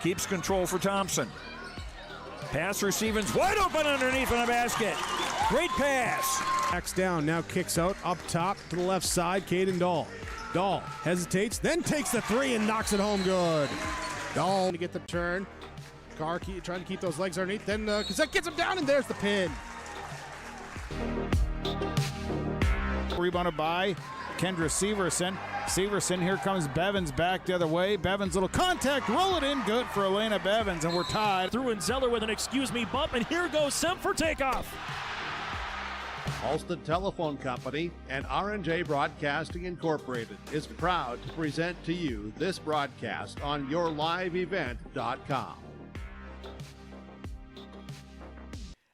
keeps control for Thompson. Pass receiving's wide open underneath in the basket. Great pass. Backs down, now kicks out, up top to the left side, Caden Dahl. Dahl hesitates, then takes the three and knocks it home good. Dahl to get the turn. Carr trying to keep those legs underneath, then Cassette gets him down, and there's the pin. Rebounded by Kendra Severson. Severson, here comes Bevins back the other way. Bevins, little contact, roll it in, good for Elena Bevins, and we're tied. Through and Zeller with an excuse me bump, and here goes Semp for takeoff. Alston Telephone Company and R&J Broadcasting Incorporated is proud to present to you this broadcast on YourLiveEvent.com.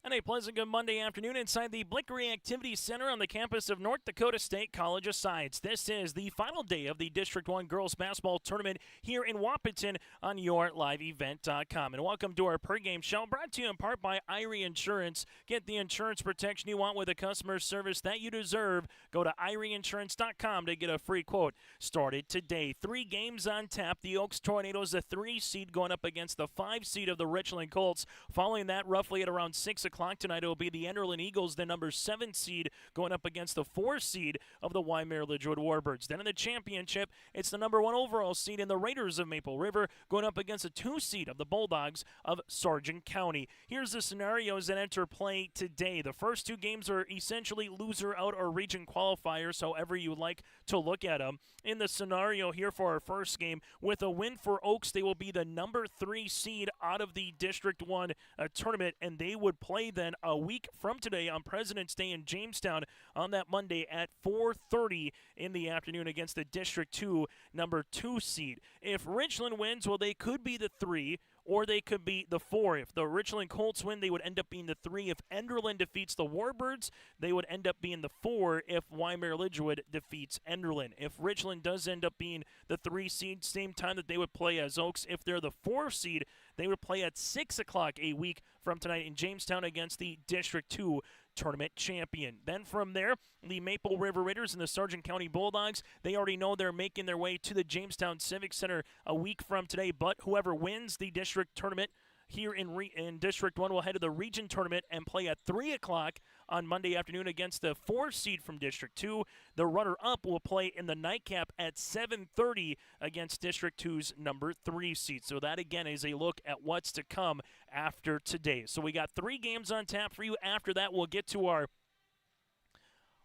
And a pleasant good Monday afternoon inside the Blickery Activity Center on the campus of North Dakota State College of Science. This is the final day of the District 1 Girls Basketball Tournament here in Wahpeton on YourLiveEvent.com. And welcome to our pregame show, brought to you in part by Irie Insurance. Get the insurance protection you want with the customer service that you deserve. Go to IrieInsurance.com to get a free quote. Started today. 3 games on tap. The Oaks Tornadoes, the 3 seed, going up against the 5 seed of the Richland Colts. Following that, roughly at around 6 o'clock tonight, it will be the Enderlin Eagles, the number 7 seed, going up against the 4 seed of the Wyoming-Lidgewood Warbirds. Then in the championship, it's the number 1 overall seed in the Raiders of Maple River, going up against the 2 seed of the Bulldogs of Sargent County. Here's the scenarios that enter play today. The first 2 games are essentially loser out or region qualifiers, however you like to look at them. In the scenario here for our first game, with a win for Oaks, they will be the number 3 seed out of the District 1 tournament, and they would play then a week from today on President's Day in Jamestown on that Monday at 4:30 in the afternoon against the District 2 number 2 seed. If Richland wins, well, they could be the 3, or they could be the 4. If the Richland Colts win, they would end up being the 3. If Enderlin defeats the Warbirds, they would end up being the 4 if Wyoming-Lidgewood defeats Enderlin. If Richland does end up being the 3 seed, same time that they would play as Oaks. If they're the 4 seed, they would play at 6 o'clock a week from tonight in Jamestown against the District 2 tournament champion. Then from there, the Maple River Raiders and the Sargent County Bulldogs, they already know they're making their way to the Jamestown Civic Center a week from today, but whoever wins the district tournament here in District 1 will head to the region tournament and play at 3 o'clock on Monday afternoon against the 4 seed from District 2. The runner-up will play in the nightcap at 7:30 against District 2's number 3 seed. So that, again, is a look at what's to come after today. So we got 3 games on tap for you. After that, we'll get to our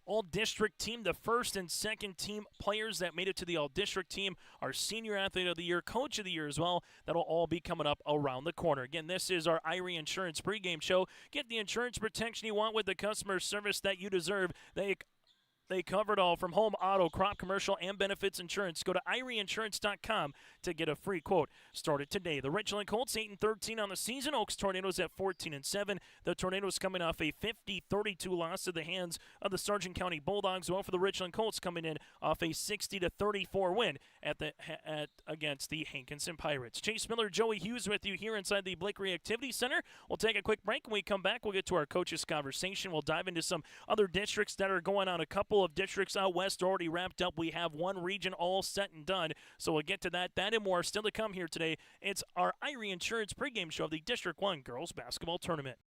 All-District team, the first and second team players that made it to the All-District team, our Senior Athlete of the Year, Coach of the Year as well. That'll all be coming up around the corner. Again, this is our Irie Insurance pregame show. Get the insurance protection you want with the customer service that you deserve. They cover it all, from home, auto, crop, commercial, and benefits insurance. Go to IrieInsurance.com to get a free quote. Started today. The Richland Colts 8-13 on the season. Oaks Tornadoes at 14-7. The Tornadoes coming off a 50-32 loss to the hands of the Sargent County Bulldogs. Well, for the Richland Colts, coming in off a 60-34 win against the Hankinson Pirates. Chase Miller, Joey Hughes with you here inside the Blickery Activity Center. We'll take a quick break. When we come back, we'll get to our coaches' conversation. We'll dive into some other districts that are going on. A couple of districts out west already wrapped up. We have one region all set and done, so we'll get to that and more still to come here today. It's our Irie Insurance pregame show of the District 1 Girls Basketball Tournament.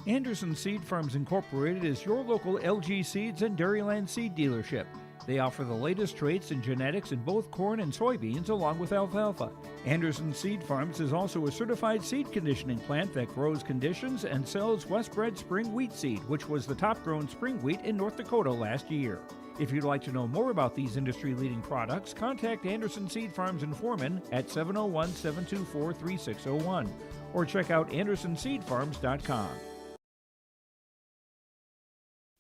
Anderson Seed Farms Incorporated is your local LG Seeds and Dairyland seed dealership. They offer the latest traits in genetics in both corn and soybeans, along with alfalfa. Anderson Seed Farms is also a certified seed conditioning plant that grows, conditions, and sells Westbred spring wheat seed, which was the top-grown spring wheat in North Dakota last year. If you'd like to know more about these industry-leading products, contact Anderson Seed Farms in Foreman at 701-724-3601 or check out AndersonSeedFarms.com.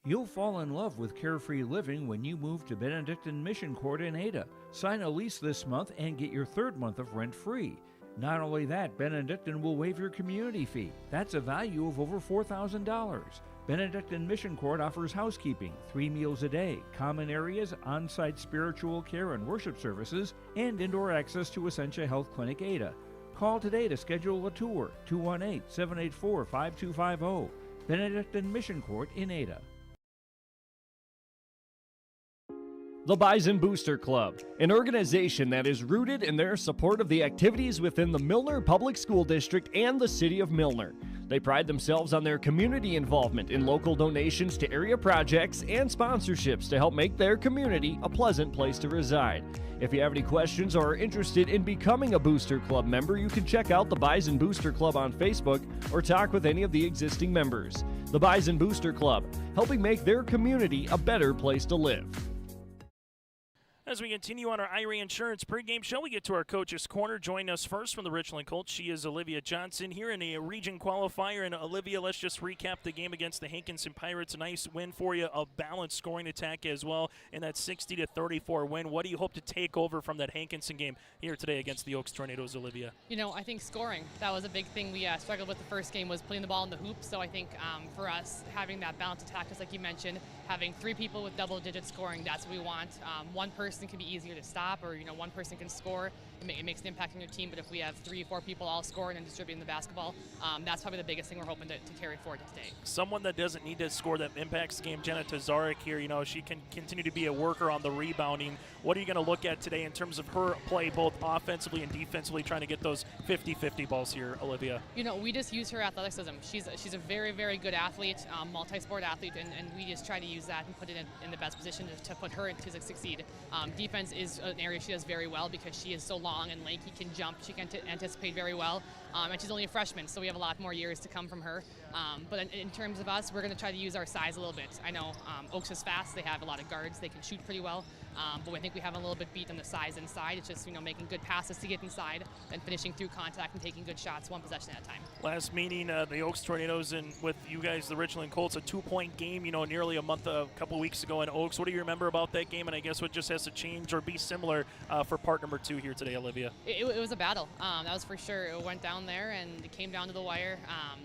You'll fall in love with carefree living when you move to Benedictine Mission Court in Ada. Sign a lease this month and get your 3rd month of rent free. Not only that, Benedictine will waive your community fee. That's a value of over $4,000. Benedictine Mission Court offers housekeeping, 3 meals a day, common areas, on-site spiritual care and worship services, and indoor access to Essentia Health Clinic Ada. Call today to schedule a tour, 218-784-5250. Benedictine Mission Court in Ada. The Bison Booster Club, an organization that is rooted in their support of the activities within the Milner Public School District and the City of Milner. They pride themselves on their community involvement in local donations to area projects and sponsorships to help make their community a pleasant place to reside. If you have any questions or are interested in becoming a Booster Club member, you can check out the Bison Booster Club on Facebook or talk with any of the existing members. The Bison Booster Club, helping make their community a better place to live. As we continue on our IRA Insurance pregame show, we get to our Coach's Corner. Joining us first from the Richland Colts, she is Olivia Johnson here in a region qualifier. And Olivia, let's just recap the game against the Hankinson Pirates. A nice win for you, a balanced scoring attack as well, in that 60-34 win. What do you hope to take over from that Hankinson game here today against the Oaks Tornadoes, Olivia? You know, I think scoring. That was a big thing we struggled with the first game, was putting the ball in the hoop. So I think for us, having that balanced attack, just like you mentioned, having 3 people with double-digit scoring, that's what we want. One person can be easier to stop, or one person can score. It makes an impact on your team. But if we have 3 or 4 people all scoring and distributing the basketball, that's probably the biggest thing we're hoping to carry forward today. Someone that doesn't need to score that impacts the game, Jenna Tazarek here. She can continue to be a worker on the rebounding. What are you going to look at today in terms of her play, both offensively and defensively, trying to get those 50-50 balls here, Olivia? We just use her athleticism. She's a very, very good athlete, multi-sport athlete, and we just try to use that and put it in the best position to put her to succeed. Defense is an area she does very well because she is so long and lanky, can jump, she can anticipate very well, and she's only a freshman, so we have a lot more years to come from her. But in terms of us, we're going to try to use our size a little bit. I know Oaks is fast, they have a lot of guards, they can shoot pretty well, but I think we have a little bit beat on the size inside. It's just making good passes to get inside and finishing through contact and taking good shots one possession at a time. Last meeting, the Oaks Tornadoes and with you guys, the Richland Colts, a 2-point game, nearly a couple weeks ago in Oaks. What do you remember about that game, and I guess what just has to change or be similar for part number 2 here today, Olivia? It was a battle, that was for sure. It went down there and it came down to the wire.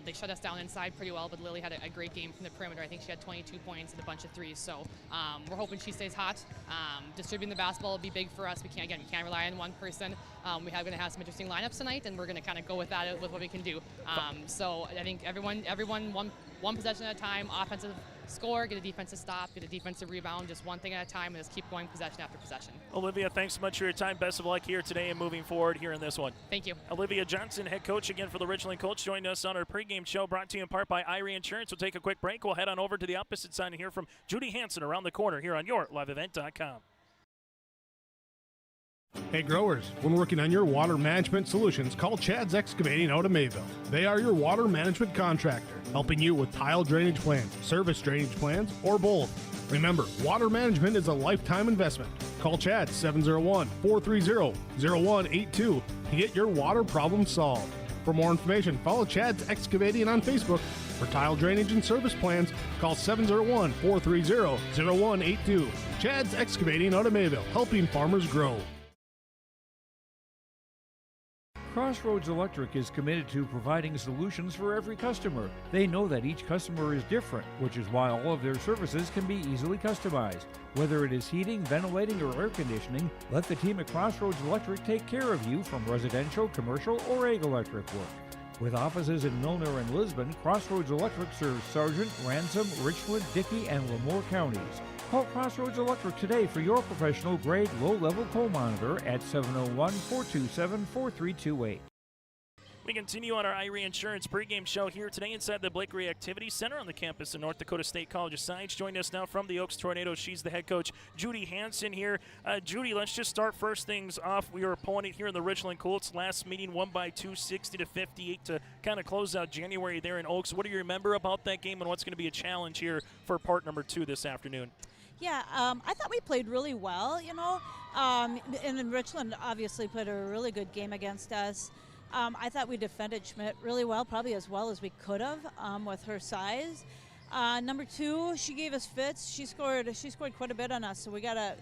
They shut us down inside pretty well, but Lily had a great game from the perimeter. I think she had 22 points and a bunch of threes, so we're hoping she stays hot. Distributing the basketball will be big for us. We can't rely on one person. We are going to have some interesting lineups tonight, and we're going to kind of go with that with what we can do. So I think everyone one possession at a time, offensive score, get a defensive stop, get a defensive rebound, just one thing at a time, and just keep going possession after possession. Olivia, thanks so much for your time. Best of luck here today and moving forward here in this one. Thank you. Olivia Johnson, head coach again for the Richland Colts, joined us on our pregame show, brought to you in part by IRA Insurance. We'll take a quick break. We'll head on over to the opposite side and hear from Judy Hansen around the corner here on YourLiveEvent.com. Hey growers, when working on your water management solutions, call Chad's Excavating out of Mayville. They are your water management contractor, helping you with tile drainage plans, service drainage plans, or both. Remember, water management is a lifetime investment. Call Chad 701-430-0182 to get your water problem solved. For more information, follow Chad's Excavating on Facebook. For tile drainage and service plans, call 701-430-0182. Chad's Excavating out of Mayville, helping farmers grow. Crossroads Electric is committed to providing solutions for every customer. They know that each customer is different, which is why all of their services can be easily customized. Whether it is heating, ventilating, or air conditioning, let the team at Crossroads Electric take care of you from residential, commercial, or ag electric work. With offices in Milner and Lisbon, Crossroads Electric serves Sargent, Ransom, Richland, Dickey, and Lemoore counties. Call Crossroads Electric today for your professional-grade low-level coal monitor at 701-427-4328. We continue on our IRA Insurance pregame show here today inside the Blakely Activity Center on the campus of North Dakota State College of Science. Joining us now from the Oaks Tornadoes, she's the head coach, Judy Hansen here. Judy, let's just start first things off. We were opponent here in the Richland Colts. Last meeting, won by 2, 60-58 to kind of close out January there in Oaks. What do you remember about that game and what's going to be a challenge here for part number 2 this afternoon? Yeah, I thought we played really well, and then Richland obviously played a really good game against us. I thought we defended Schmidt really well, probably as well as we could have with her size. Number 2, she gave us fits. She scored quite a bit on us, so we got to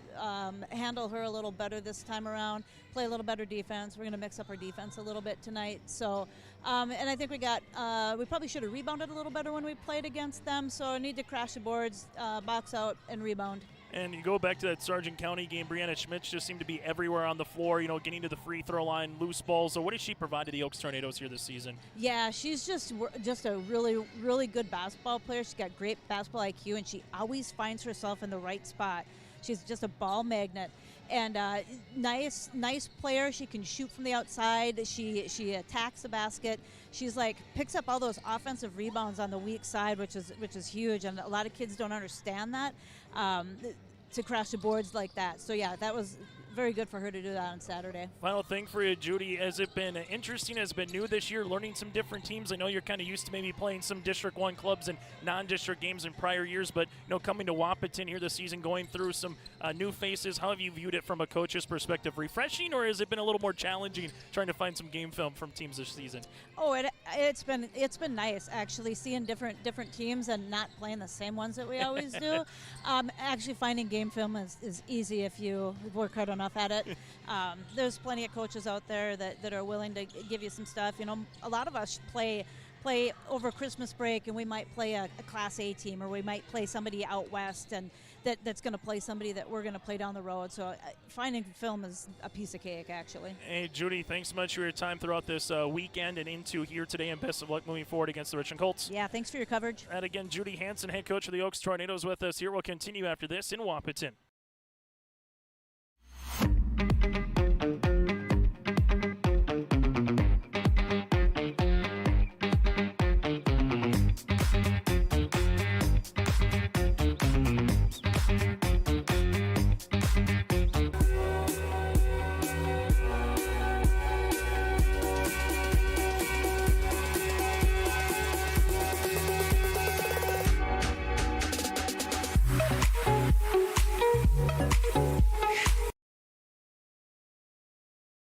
handle her a little better this time around, play a little better defense. We're going to mix up our defense a little bit tonight. So, and I think we probably should have rebounded a little better when we played against them, so I need to crash the boards, box out, and rebound. And you go back to that Sargent County game, Brianna Schmitz just seemed to be everywhere on the floor, getting to the free throw line, loose balls. So what has she provided the Oaks Tornadoes here this season? Yeah, she's just a really, really good basketball player. She's got great basketball IQ, and she always finds herself in the right spot. She's just a ball magnet. And nice player. She can shoot from the outside. She attacks the basket. She's like picks up all those offensive rebounds on the weak side, which is huge. And a lot of kids don't understand that to crash the boards like that. So yeah, that was very good for her to do that on Saturday. Final thing for you, Judy, has it been interesting? Has it been new this year, learning some different teams? I know you're kind of used to maybe playing some District 1 clubs and non-district games in prior years, but coming to Wahpeton here this season, going through some new faces, how have you viewed it from a coach's perspective? Refreshing, or has it been a little more challenging trying to find some game film from teams this season? Oh, it's been nice actually seeing different teams and not playing the same ones that we always do. Actually, finding game film is easy if you work hard enough at it. There's plenty of coaches out there that are willing to give you some stuff. A lot of us play over Christmas break, and we might play a Class A team, or we might play somebody out west, and that's going to play somebody that we're going to play down the road. So finding film is a piece of cake, actually. Hey, Judy, thanks so much for your time throughout this weekend and into here today, and best of luck moving forward against the Richland Colts. Yeah, thanks for your coverage. And again, Judy Hansen, head coach of the Oaks Tornadoes, with us here. We'll continue after this in Wahpeton.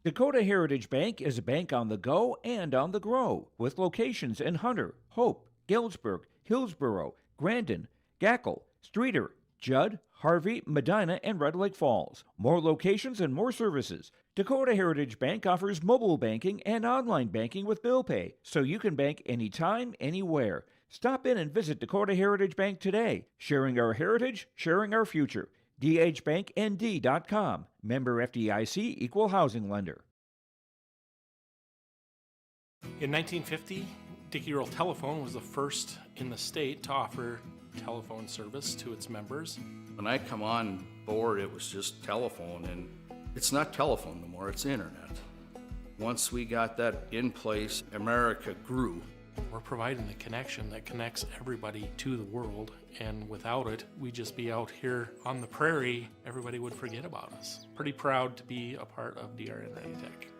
Dakota Heritage Bank is a bank on the go and on the grow, with locations in Hunter, Hope, Galesburg, Hillsborough, Grandin, Gackle, Streeter, Judd, Harvey, Medina, and Red Lake Falls. More locations and more services. Dakota Heritage Bank offers mobile banking and online banking with bill pay, so you can bank anytime, anywhere. Stop in and visit Dakota Heritage Bank today. Sharing our heritage, sharing our future. dhbanknd.com. Member FDIC, Equal Housing Lender. In 1950, Dickey Rural Telephone was the first in the state to offer telephone service to its members. When I come on board, it was just telephone, and it's not telephone no more, it's internet. Once we got that in place, America grew. We're providing the connection that connects everybody to the world, and without it, we'd just be out here on the prairie. Everybody would forget about us. Pretty proud to be a part of DRN ReadyTech.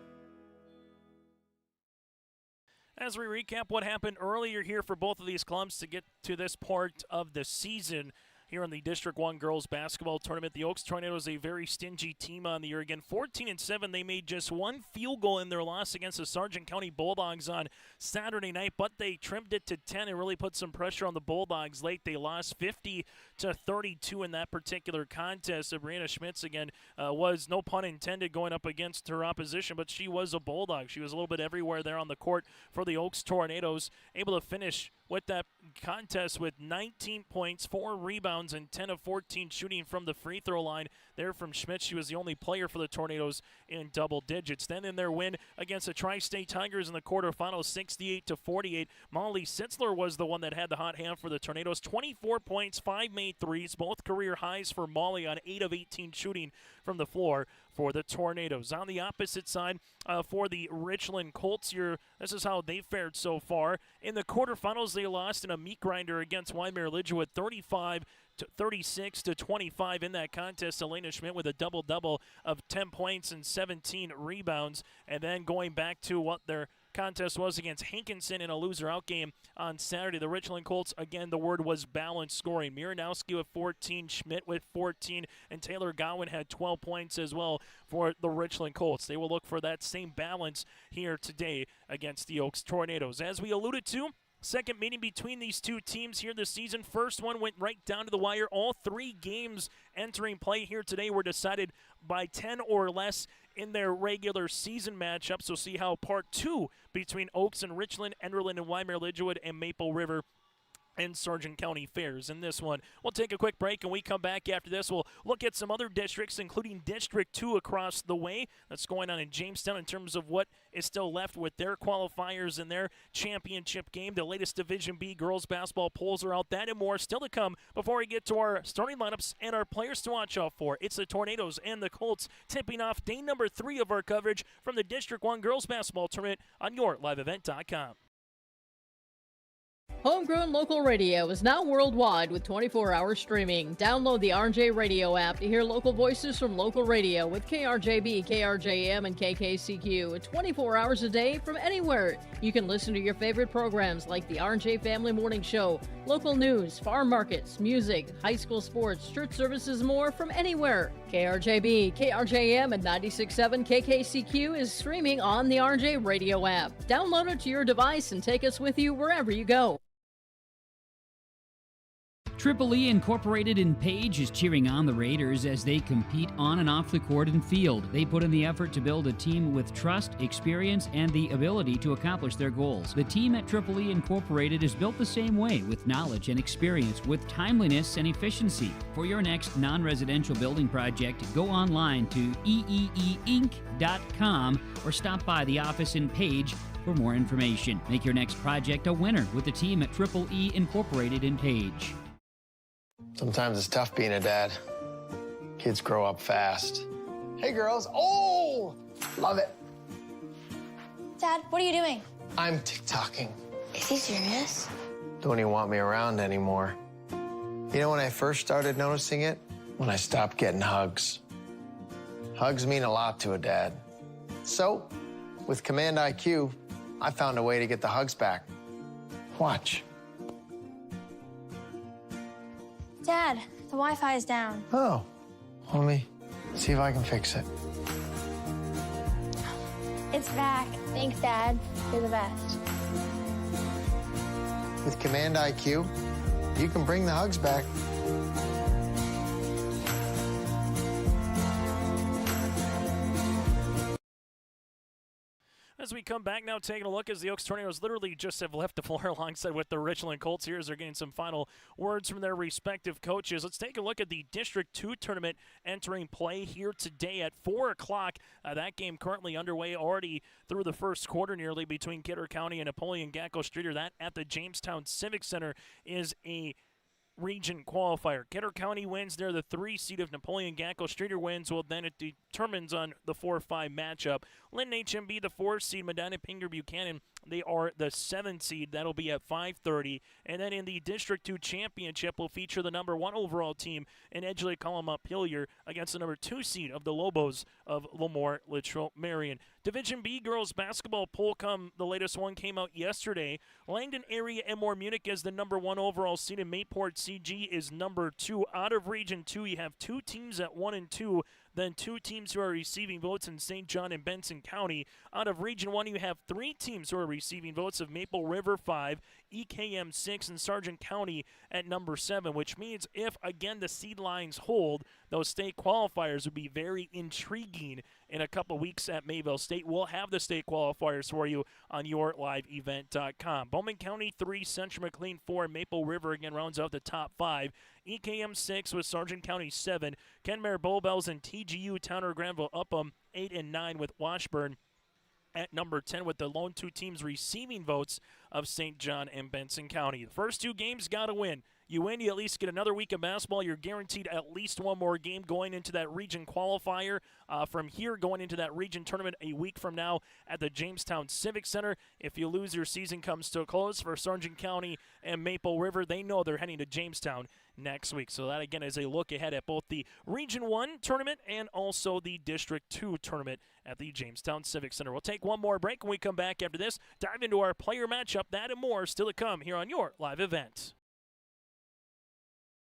As we recap what happened earlier here for both of these clubs to get to this part of the season here in the District 1 girls basketball tournament, the Oaks Tornadoes, a very stingy team on the year. Again, 14-7. They made just one field goal in their loss against the Sargent County Bulldogs on Saturday night, but they trimmed it to 10 and really put some pressure on the Bulldogs late. They lost 50-32 in that particular contest. Sabrina Schmitz, again, was, no pun intended, going up against her opposition, but she was a Bulldog. She was a little bit everywhere there on the court for the Oaks Tornadoes, able to finish with that contest with 19 points, 4 rebounds, and 10 of 14 shooting from the free throw line there from Schmidt. She was the only player for the Tornadoes in double digits. Then in their win against the Tri-State Tigers in the quarterfinals, 68-48, Molly Sitzler was the one that had the hot hand for the Tornadoes. 24 points, 5 made threes, both career highs for Molly on 8 of 18 shooting from the floor for the Tornadoes. On the opposite side, for the Richland Colts here, this is how they fared so far. In the quarterfinals, they lost in a meat grinder against Weimar-Lidgewood, 36-25 in that contest. Elena Schmidt with a double-double of 10 points and 17 rebounds. And then going back to what their contest was against Hankinson in a loser-out game on Saturday. The Richland Colts, again, the word was balanced scoring. Miranowski with 14, Schmidt with 14, and Taylor Gowan had 12 points as well for the Richland Colts. They will look for that same balance here today against the Oaks Tornadoes. As we alluded to, second meeting between these two teams here this season. First one went right down to the wire. All 3 games entering play here today were decided by 10 or less in their regular season matchup. So see how part 2 between Oaks and Richland, Enderlin and Weimar-Lidgewood, and Maple River and Sargent County Fairs in this one. We'll take a quick break, and we come back after this. We'll look at some other districts, including District 2 across the way. That's going on in Jamestown in terms of what is still left with their qualifiers and their championship game. The latest Division B girls basketball polls are out. That and more still to come before we get to our starting lineups and our players to watch out for. It's the Tornadoes and the Colts tipping off day number 3 of our coverage from the District 1 girls basketball tournament on YourLiveEvent.com. Homegrown local radio is now worldwide with 24-hour streaming. Download the RJ Radio app to hear local voices from local radio with KRJB, KRJM, and KKCQ. 24 hours a day from anywhere. You can listen to your favorite programs like the RJ Family Morning Show, local news, farm markets, music, high school sports, church services, more from anywhere. KRJB, KRJM, and 96.7 KKCQ is streaming on the RJ Radio app. Download it to your device and take us with you wherever you go. Triple E Incorporated in Page is cheering on the Raiders as they compete on and off the court and field. They put in the effort to build a team with trust, experience, and the ability to accomplish their goals. The team at Triple E Incorporated is built the same way, with knowledge and experience, with timeliness and efficiency. For your next non-residential building project, go online to eeeinc.com or stop by the office in Page for more information. Make your next project a winner with the team at Triple E Incorporated in Page. Sometimes it's tough being a dad. Kids grow up fast. Hey, girls. Oh, love it. Dad, what are you doing? I'm TikToking. Is he serious? Don't even want me around anymore. You know when I first started noticing it? When I stopped getting hugs. Hugs mean a lot to a dad. So, with Command IQ, I found a way to get the hugs back. Watch. Dad, the Wi-Fi is down. Oh, let me see if I can fix it. It's back. Thanks, Dad. You're the best. With Command IQ, you can bring the hugs back. As we come back now, taking a look as the Oaks Tornadoes literally just have left the floor alongside with the Richland Colts here as they're getting some final words from their respective coaches. Let's take a look at the District 2 tournament entering play here today at 4 o'clock. That game currently underway already through the first quarter nearly between Kidder County and Napoleon Gacko Streeter. That at the Jamestown Civic Center is a region qualifier. Kidder County wins. They're the 3 seed. If Napoleon Gacko Streeter wins, well, then it determines on the 4-5 matchup. Lynn HMB, the 4 seed. Medina Pinger Buchanan, they are the 7 seed. That'll be at 5:30. And then in the District 2 championship, will feature the number 1 overall team in Edgeley Column Hillier against the number 2 seed of the Lobos of Lemoore Littrell Marion. Division B girls basketball poll the latest one came out yesterday. Langdon Area Enmore Munich is the number 1 overall seed, and Mayport CG is number 2. Out of Region 2, you have 2 teams at 1 and 2. Then 2 teams who are receiving votes in St. John and Benson County. Out of Region 1, you have 3 teams who are receiving votes of Maple River 5, EKM 6, and Sargent County at number 7, which means if, again, the seed lines hold, those state qualifiers would be very intriguing in a couple weeks at Mayville State. We'll have the state qualifiers for you on YourLiveEvent.com. Bowman County 3, Central McLean 4, Maple River again rounds out the top 5. EKM 6 with Sargent County 7. Kenmare Bowbells and TGU Towner Granville Upham 8 and 9 with Washburn at number 10, with the lone 2 teams receiving votes of St. John and Benson County. The first 2 games got to win. You win, you at least get another week of basketball. You're guaranteed at least one more game going into that region qualifier. From here, going into that region tournament a week from now at the Jamestown Civic Center. If you lose, your season comes to a close. For Sargent County and Maple River, they know they're heading to Jamestown next week. So that, again, is a look ahead at both the Region 1 tournament and also the District 2 tournament at the Jamestown Civic Center. We'll take one more break. When we come back after this, dive into our player matchup. That and more still to come here on your live event.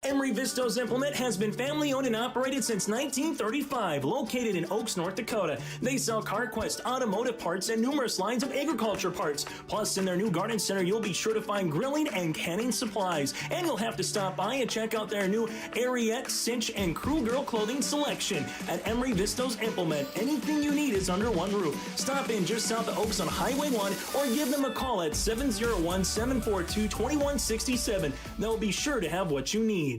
Emery Vistos Implement has been family-owned and operated since 1935, located in Oaks, North Dakota. They sell CarQuest automotive parts and numerous lines of agriculture parts. Plus, in their new garden center, you'll be sure to find grilling and canning supplies. And you'll have to stop by and check out their new Ariete, Cinch, and Crew Girl clothing selection. At Emery Vistos Implement, anything you need is under one roof. Stop in just south of Oaks on Highway 1 or give them a call at 701-742-2167. They'll be sure to have what you need.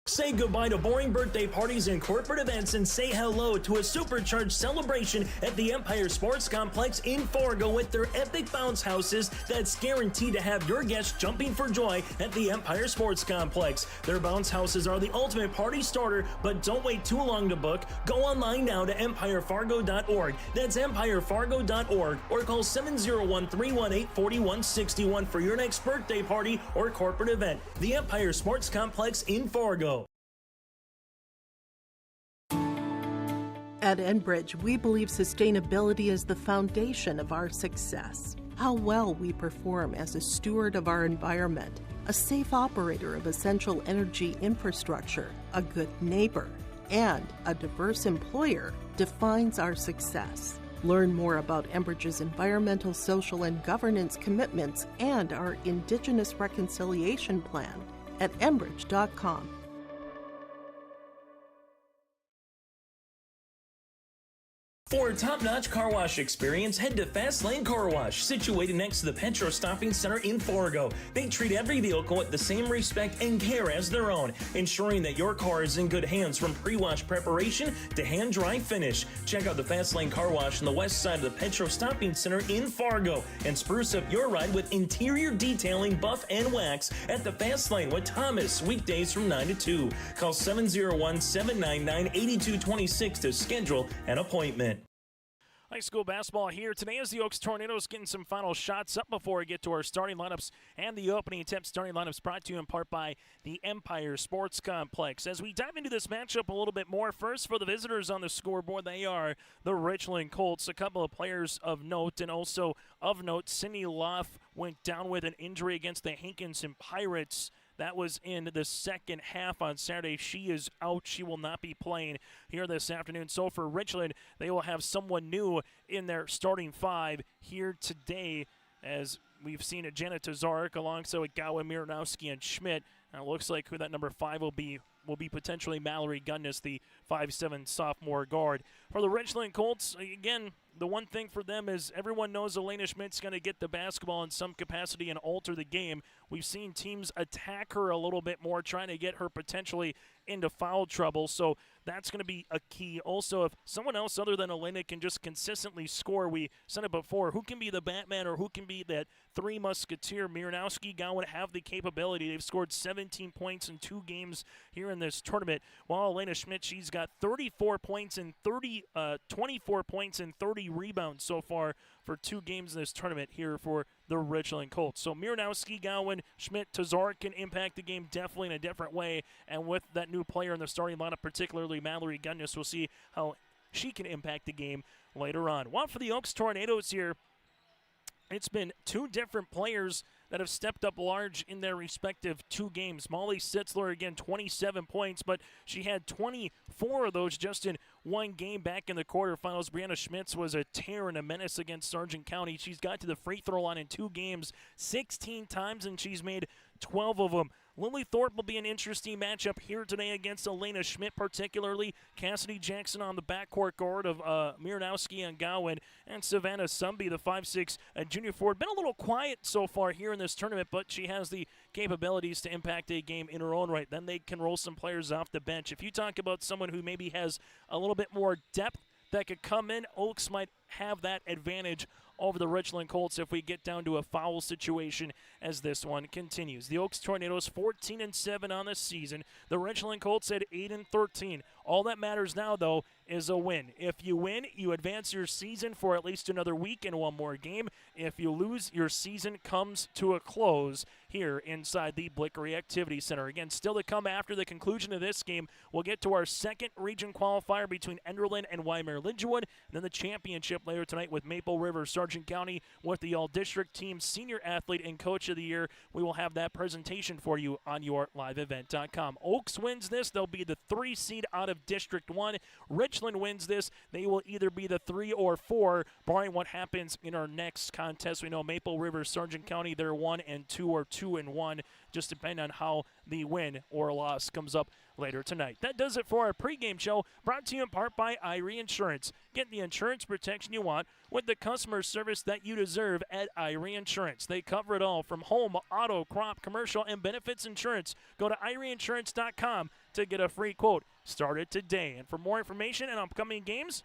Say goodbye to boring birthday parties and corporate events and say hello to a supercharged celebration at the Empire Sports Complex in Fargo with their epic bounce houses that's guaranteed to have your guests jumping for joy at the Empire Sports Complex. Their bounce houses are the ultimate party starter, but don't wait too long to book. Go online now to empirefargo.org. That's empirefargo.org or call 701-318-4161 for your next birthday party or corporate event. The Empire Sports Complex in Fargo. At Enbridge, we believe sustainability is the foundation of our success. How well we perform as a steward of our environment, a safe operator of essential energy infrastructure, a good neighbor, and a diverse employer defines our success. Learn more about Enbridge's environmental, social, and governance commitments and our Indigenous Reconciliation Plan at enbridge.com. For a top-notch car wash experience, head to Fast Lane Car Wash, situated next to the Petro Stopping Center in Fargo. They treat every vehicle with the same respect and care as their own, ensuring that your car is in good hands from pre-wash preparation to hand-dry finish. Check out the Fast Lane Car Wash on the west side of the Petro Stopping Center in Fargo and spruce up your ride with interior detailing, buff, and wax at the Fast Lane with Thomas, weekdays from 9 to 2. Call 701-799-8226 to schedule an appointment. High school basketball here today as the Oaks Tornadoes getting some final shots up before we get to our starting lineups and the opening tip. Starting lineups brought to you in part by the Empire Sports Complex. As we dive into this matchup a little bit more, first for the visitors on the scoreboard, they are the Richland Colts. A couple of players of note, and also of note, Cindy Loff went down with an injury against the Hankinson Pirates. That was in the second half on Saturday. She is out. She will not be playing here this afternoon. So for Richland, they will have someone new in their starting five here today, as we've seen a Janet Tazarek alongside with Gowan, Miranowski, and Schmidt. And it looks like who that number 5 will be potentially Mallory Gunnis, the 5'7" sophomore guard. For the Richland Colts, again, the one thing for them is everyone knows Elena Schmidt's going to get the basketball in some capacity and alter the game. We've seen teams attack her a little bit more, trying to get her potentially into foul trouble, so that's going to be a key. Also, if someone else other than Elena can just consistently score, we said it before, who can be the Batman or who can be that three musketeer? Miranowski, Gowan have the capability. They've scored 17 points in 2 games here in this tournament, while Elena Schmidt, she's got 24 points and 24 points and 30 rebounds so far for 2 games in this tournament here for the Richland Colts. So Miranowski, Gowan, Schmidt, Tazarek can impact the game definitely in a different way, and with that new player in the starting lineup, particularly Mallory Gunnis, we'll see how she can impact the game later on. One for the Oaks Tornadoes here. It's been 2 different players that have stepped up large in their respective 2 games. Molly Sitzler, again, 27 points, but she had 24 of those just in 1 game back in the quarterfinals. Brianna Schmitz was a tear and a menace against Sargent County. She's got to the free throw line in 2 games 16 times, and she's made 12 of them. Lily Thorpe will be an interesting matchup here today against Elena Schmidt, particularly Cassidy Jackson on the backcourt guard of Miranowski and Gowan, and Savannah Sumby, the 5'6" junior forward. Been a little quiet so far here in this tournament, but she has the capabilities to impact a game in her own right. Then they can roll some players off the bench. If you talk about someone who maybe has a little bit more depth that could come in, Oaks might have that advantage over the Richland Colts if we get down to a foul situation as this one continues. The Oaks Tornadoes 14-7 on the season. The Richland Colts at 8-13. All that matters now, though, is a win. If you win, you advance your season for at least another week and one more game. If you lose, your season comes to a close here inside the Blickery Activity Center. Again, still to come after the conclusion of this game, we'll get to our second region qualifier between Enderlin and Weimar-Lidgewood, and then the championship later tonight with Maple River Sargent County with the All-District Team Senior Athlete and Coach of the Year. We will have that presentation for you on yourliveevent.com. Oaks wins this. They'll be the 3 seed out of District 1. Richland wins this. They will either be the 3 or 4, barring what happens in our next contest. We know Maple River Sargent County, they're 1 and 2 or 2 and 1, just depending on how the win or loss comes up later tonight. That does it for our pregame show, brought to you in part by Irie Insurance. Get the insurance protection you want with the customer service that you deserve at Irie Insurance. They cover it all from home, auto, crop, commercial, and benefits insurance. Go to IrieInsurance.com to get a free quote. Start it today. And for more information and upcoming games,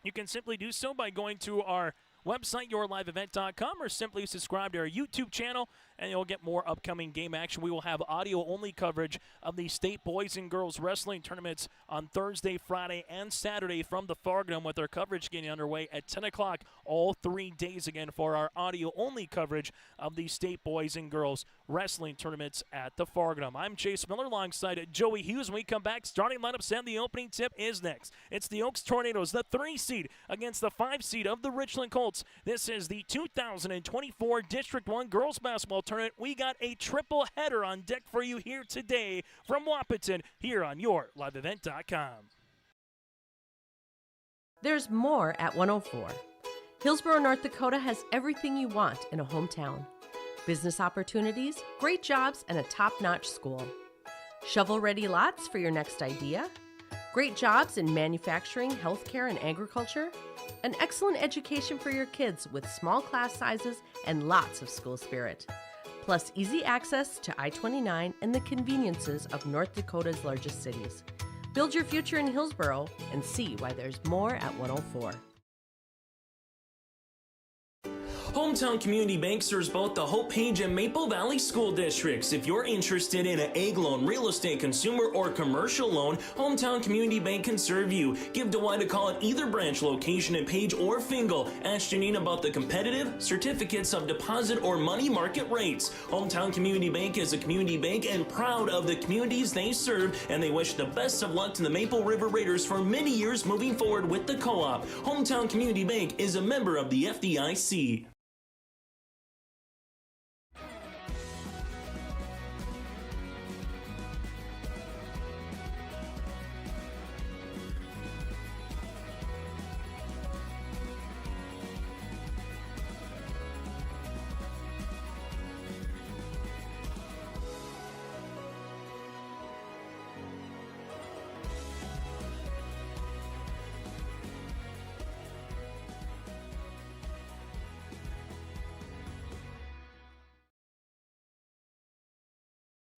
you can simply do so by going to our website, yourliveevent.com, or simply subscribe to our YouTube channel, and you'll get more upcoming game action. We will have audio-only coverage of the state boys and girls wrestling tournaments on Thursday, Friday, and Saturday from the Fargo, with our coverage getting underway at 10 o'clock all 3 days again for our audio-only coverage of the state boys and girls wrestling tournaments at the Fargo. I'm Chase Miller alongside Joey Hughes. When we come back, starting lineups and the opening tip is next. It's the Oaks Tornadoes, the 3 seed against the 5 seed of the Richland Colts. This is the 2024 District 1 Girls Basketball Tournament. We got a triple header on deck for you here today from Wahpeton here on yourliveevent.com. There's more at 104. Hillsborough, North Dakota has everything you want in a hometown. Business opportunities, great jobs, and a top-notch school. Shovel-ready lots for your next idea. Great jobs in manufacturing, healthcare, and agriculture. An excellent education for your kids with small class sizes and lots of school spirit. Plus easy access to I-29 and the conveniences of North Dakota's largest cities. Build your future in Hillsborough and see why there's more at 104. Hometown Community Bank serves both the Hope Page and Maple Valley school districts. If you're interested in an egg loan, real estate, consumer, or commercial loan, Hometown Community Bank can serve you. Give Dwight a call at either branch location in Page or Fingal. Ask Janine about the competitive certificates of deposit or money market rates. Hometown Community Bank is a community bank and proud of the communities they serve, and they wish the best of luck to the Maple River Raiders for many years moving forward with the co-op. Hometown Community Bank is a member of the FDIC.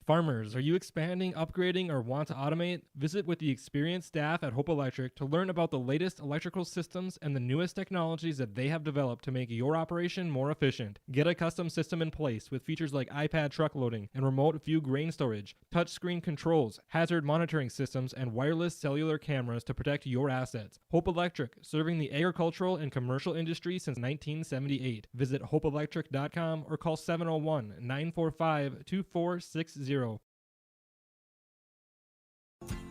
Farmers, are you expanding, upgrading, or want to automate? Visit with the experienced staff at Hope Electric to learn about the latest electrical systems and the newest technologies that they have developed to make your operation more efficient. Get a custom system in place with features like iPad truck loading and remote view grain storage, touchscreen controls, hazard monitoring systems, and wireless cellular cameras to protect your assets. Hope Electric, serving the agricultural and commercial industry since 1978. Visit hopeelectric.com or call 701-945-2460.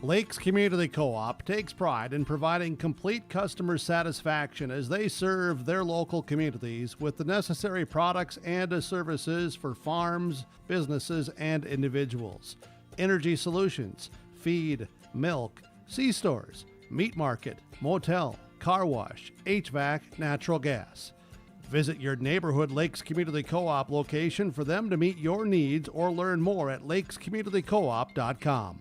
Lakes Community Co-op takes pride in providing complete customer satisfaction as they serve their local communities with the necessary products and services for farms, businesses, and individuals. Energy solutions, feed, milk, C-stores, meat market, motel, car wash, HVAC, natural gas. Visit your neighborhood Lakes Community Co-op location for them to meet your needs or learn more at lakescommunitycoop.com.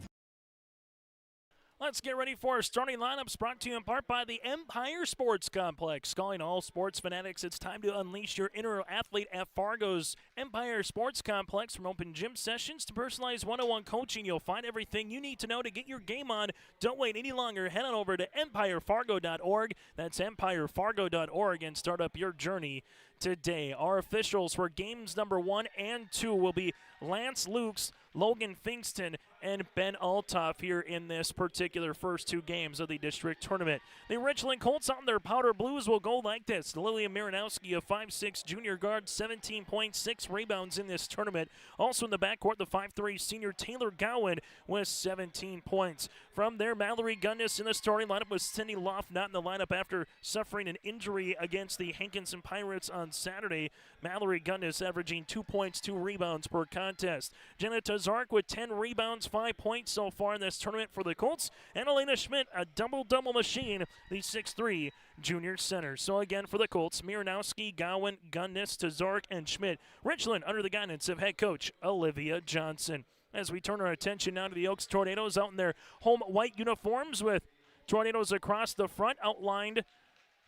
Let's get ready for our starting lineups, brought to you in part by the Empire Sports Complex. Calling all sports fanatics, it's time to unleash your inner athlete at Fargo's Empire Sports Complex. From open gym sessions to personalized one-on-one coaching, you'll find everything you need to know to get your game on. Don't wait any longer. Head on over to empirefargo.org. That's empirefargo.org, and start up your journey today. Our officials for games number 1 and 2 will be Lance Lukes, Logan Fingston, and Ben Altoff here in this particular first 2 games of the district tournament. The Richland Colts on their powder blues will go like this. Lillian Marinowski, a 5'6" junior guard, 17.6 rebounds in this tournament. Also in the backcourt, the 5'3" senior Taylor Gowan with 17 points. From there, Mallory Gunnis in the starting lineup with Cindy Loft not in the lineup after suffering an injury against the Hankinson Pirates on Saturday. Mallory Gunnis averaging 2 points, 2 rebounds per contest. Jenna Tazark with 10 rebounds, 5 points so far in this tournament for the Colts. And Elena Schmidt, a double-double machine, the 6'3" junior center. So again for the Colts, Miranowski, Gowan, Gunnis, Tazark, and Schmidt. Richland under the guidance of head coach Olivia Johnson. As we turn our attention now to the Oaks Tornadoes out in their home white uniforms with tornadoes across the front outlined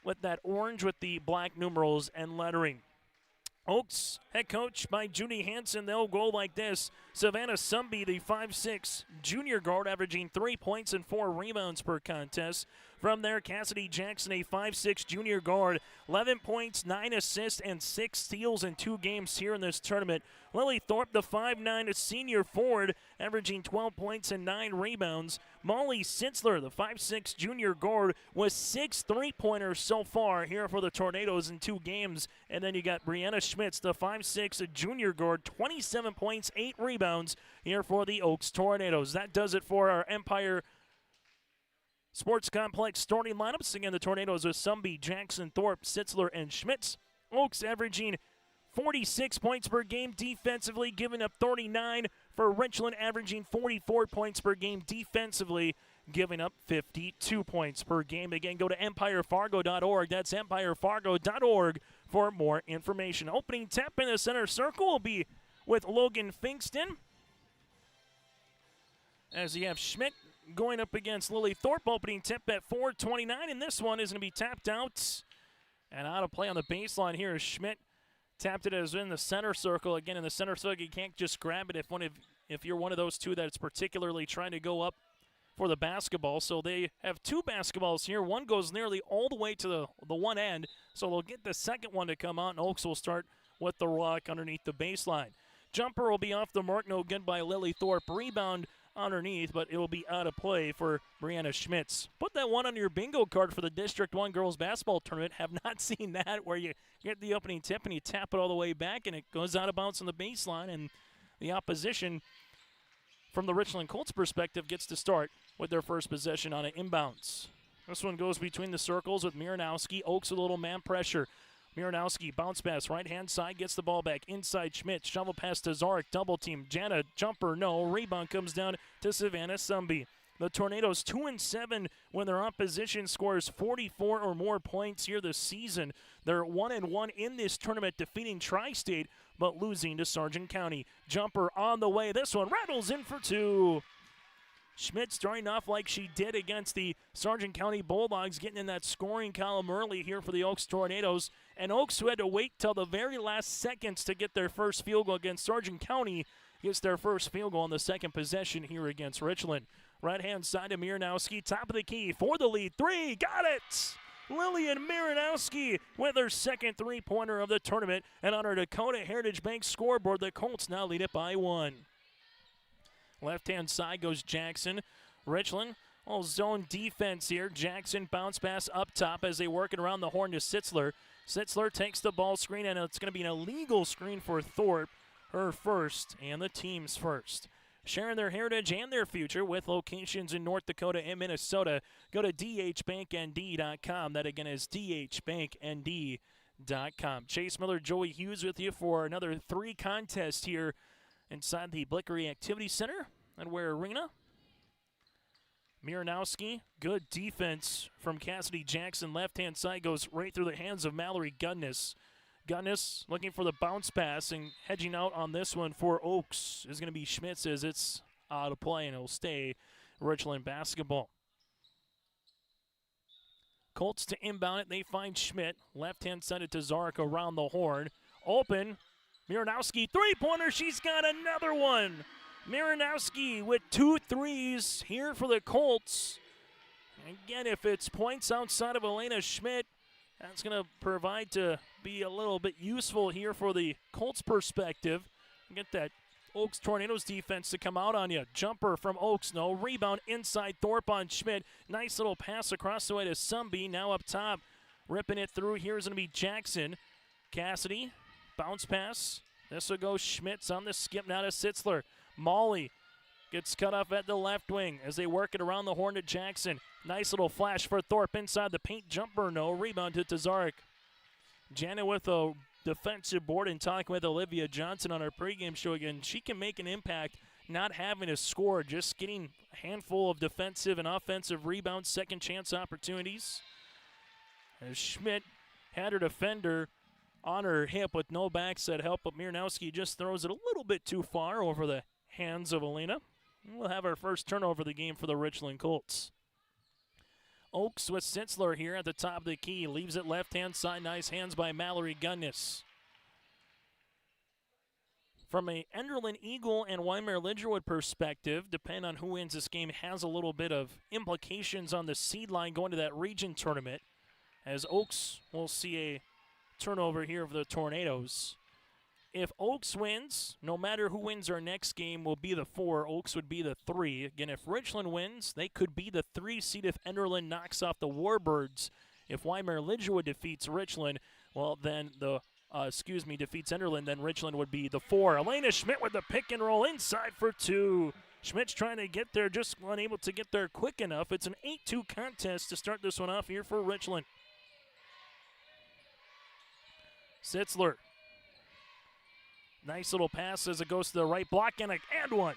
with that orange with the black numerals and lettering. Oaks, head coach by Judy Hansen, they'll go like this. Savannah Sumby, the 5'6" junior guard, averaging 3 points and 4 rebounds per contest. From there, Cassidy Jackson, a 5'6" junior guard, 11 points, 9 assists, and 6 steals in 2 games here in this tournament. Lily Thorpe, the 5'9" senior forward, averaging 12 points and 9 rebounds. Molly Sitzler, the 5'6" junior guard, with 6 3-pointers so far here for the Tornadoes in 2 games. And then you got Brianna Schmitz, the 5'6" junior guard, 27 points, 8 rebounds here for the Oaks Tornadoes. That does it for our Empire Sports Complex starting lineups. Again, the Tornadoes with Sumby, Jackson, Thorpe, Sitzler, and Schmitz. Oaks averaging 46 points per game defensively, giving up 39. For Richland, averaging 44 points per game defensively, giving up 52 points per game. Again, go to empirefargo.org. That's empirefargo.org for more information. Opening tap in the center circle will be with Logan Fingston, as you have Schmidt going up against Lily Thorpe. Opening tip at 4:29, and this one is going to be tapped out and out of play on the baseline here as Schmidt tapped it as in the center circle. Again, in the center circle, you can't just grab it if you're one of those two that's particularly trying to go up for the basketball. So they have 2 basketballs here. One goes nearly all the way to the one end, so they'll get the second one to come out, and Oaks will start with the rock underneath the baseline. Jumper will be off the mark, no good by Lily Thorpe. Rebound underneath, but it will be out of play for Brianna Schmitz. Put that one on your bingo card for the District 1 girls basketball tournament. Have not seen that, where you get the opening tip and you tap it all the way back and it goes out of bounds on the baseline, and the opposition from the Richland Colts perspective gets to start with their first possession on an inbounds. This one goes between the circles with Miranowski. Oaks with a little man pressure. Miranowski, bounce pass, right-hand side, gets the ball back. Inside Schmidt, shovel pass to Zarek, double team. Jana, jumper, no. Rebound comes down to Savannah Sumby. The Tornadoes 2-7 when their opposition scores 44 or more points here this season. They're 1-1 in this tournament, defeating Tri-State, but losing to Sargent County. Jumper on the way. This one rattles in for 2. Schmidt starting off like she did against the Sargent County Bulldogs, getting in that scoring column early here for the Oaks Tornadoes. And Oaks, who had to wait till the very last seconds to get their first field goal against Sargent County, gets their first field goal on the second possession here against Richland. Right-hand side of Miranowski, top of the key for the lead. 3, got it! Lillian Miranowski with her second 3-pointer of the tournament. And on our Dakota Heritage Bank scoreboard, the Colts now lead it by 1. Left-hand side goes Jackson. Richland, all zone defense here. Jackson bounce pass up top as they work it around the horn to Sitzler. Sitzler takes the ball screen, and it's going to be an illegal screen for Thorpe. Her first and the team's first. Sharing their heritage and their future with locations in North Dakota and Minnesota. Go to dhbanknd.com. That again is dhbanknd.com. Chase Miller, Joey Hughes with you for another 3 contests here inside the Blickery Activity Center at Ware Arena. Miranowski, good defense from Cassidy Jackson. Left-hand side goes right through the hands of Mallory Gunnis. Gunnis looking for the bounce pass, and hedging out on this one for Oaks is going to be Schmitz, as it's out of play, and it'll stay Richland basketball. Colts to inbound it. They find Schmidt. Left-hand side to Zarek around the horn. Open. Miranowski, 3-pointer. She's got another one. Miranowski with 2 threes here for the Colts. Again, if it's points outside of Elena Schmidt, That's going to provide to be a little bit useful here for the Colts' perspective. Get that Oaks Tornadoes defense to come out on you. Jumper from Oaks, no. Rebound inside Thorpe on Schmidt. Nice little pass across the way to Sumby. Now up top, ripping it through. Here's going to be Jackson. Cassidy, bounce pass. This will go Schmitz on the skip now to Sitzler. Molly gets cut off at the left wing as they work it around the horn to Jackson. Nice little flash for Thorpe inside the paint. Jumper, no. Rebound to Tazarek. Janet with a defensive board and talking with Olivia Johnson on our pregame show again. She can make an impact not having to score, just getting a handful of defensive and offensive rebounds, second chance opportunities. As Schmidt had her defender on her hip with no backside help, but Miranowski just throws it a little bit too far over the hands of Elena. We'll have our first turnover of the game for the Richland Colts. Oaks with Sitzler here at the top of the key. Leaves it left-hand side. Nice hands by Mallory Gunnis. From a Enderlin Eagle and Weimar Lidgerwood perspective, depending on who wins this game, has a little bit of implications on the seed line going to that region tournament. As Oaks will see a turnover here of the Tornadoes. If Oaks wins, no matter who wins our next game will be the 4. Oaks would be the 3. Again, if Richland wins, they could be the 3 seed if Enderlin knocks off the Warbirds. If Weimar Lidgerwood defeats Richland, well, then defeats Enderlin, then Richland would be the 4. Elena Schmidt with the pick and roll inside for 2. Schmidt's trying to get there, just unable to get there quick enough. It's an 8-2 contest to start this one off here for Richland. Sitzler. Nice little pass as it goes to the right block and one.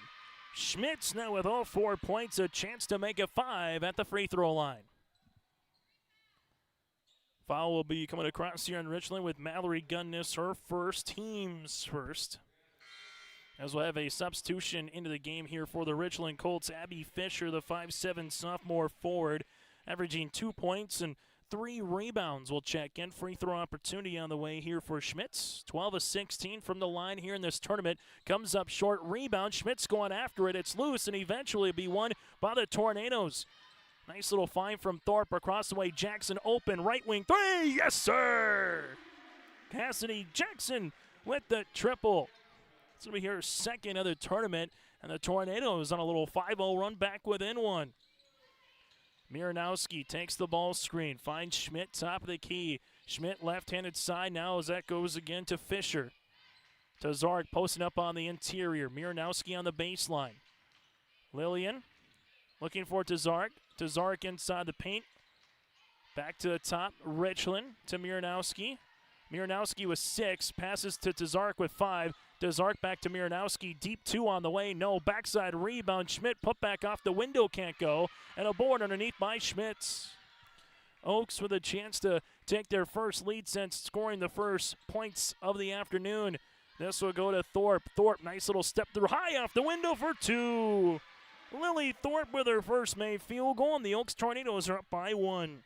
Schmitz now with all 4 points, a chance to make it 5 at the free throw line. Foul will be coming across here in Richland with Mallory Gunnis, her first, team's first. As we'll have a substitution into the game here for the Richland Colts. Abby Fisher, the 5'7" sophomore forward, averaging 2 points and 3 rebounds. Will check in. Free throw opportunity on the way here for Schmitz. 12 of 16 from the line here in this tournament. Comes up short. Rebound. Schmitz going after it. It's loose and eventually be won by the Tornadoes. Nice little find from Thorpe across the way. Jackson open. Right wing 3. Yes, sir. Cassidy Jackson with the triple. It's going to be her second of the tournament. And the Tornadoes on a little 5-0 run back within one. Miranowski takes the ball screen, finds Schmidt top of the key. Schmidt left-handed side now as that goes again to Fisher. Tazarek posting up on the interior. Miranowski on the baseline. Lillian looking for Tazarek. Tazarek inside the paint. Back to the top. Richland to Miranowski. Miranowski with 6. Passes to Tazarek with 5. Tazarek back to Miranowski. Deep 2 on the way. No. Backside rebound. Schmidt put back off the window. Can't go. And a board underneath by Schmitz. Oaks with a chance to take their first lead since scoring the first points of the afternoon. This will go to Thorpe. Thorpe, nice little step through high off the window for 2. Lily Thorpe with her first made field goal, and the Oaks Tornadoes are up by 1.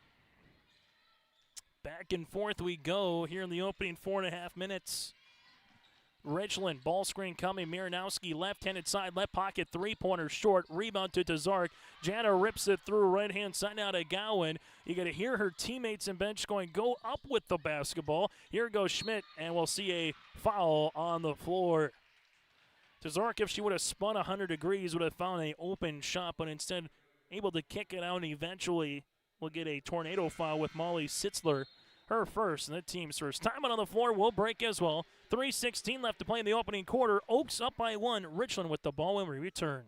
Back and forth we go here in the opening 4.5 minutes. Richland, ball screen coming. Miranowski, left-handed side, left pocket, three-pointer short. Rebound to Tazarek. Jana rips it through right-hand side out of Gowan. You got to hear her teammates and bench going, go up with the basketball. Here goes Schmidt, and we'll see a foul on the floor. Tazarek, if she would have spun 100 degrees, would have found an open shot, but instead able to kick it out, and eventually will get a tornado foul with Molly Sitzler. Her first, and the team's first. Time out on the floor will break as well. 3:16 left to play in the opening quarter. Oaks up by 1. Richland with the ball when we return.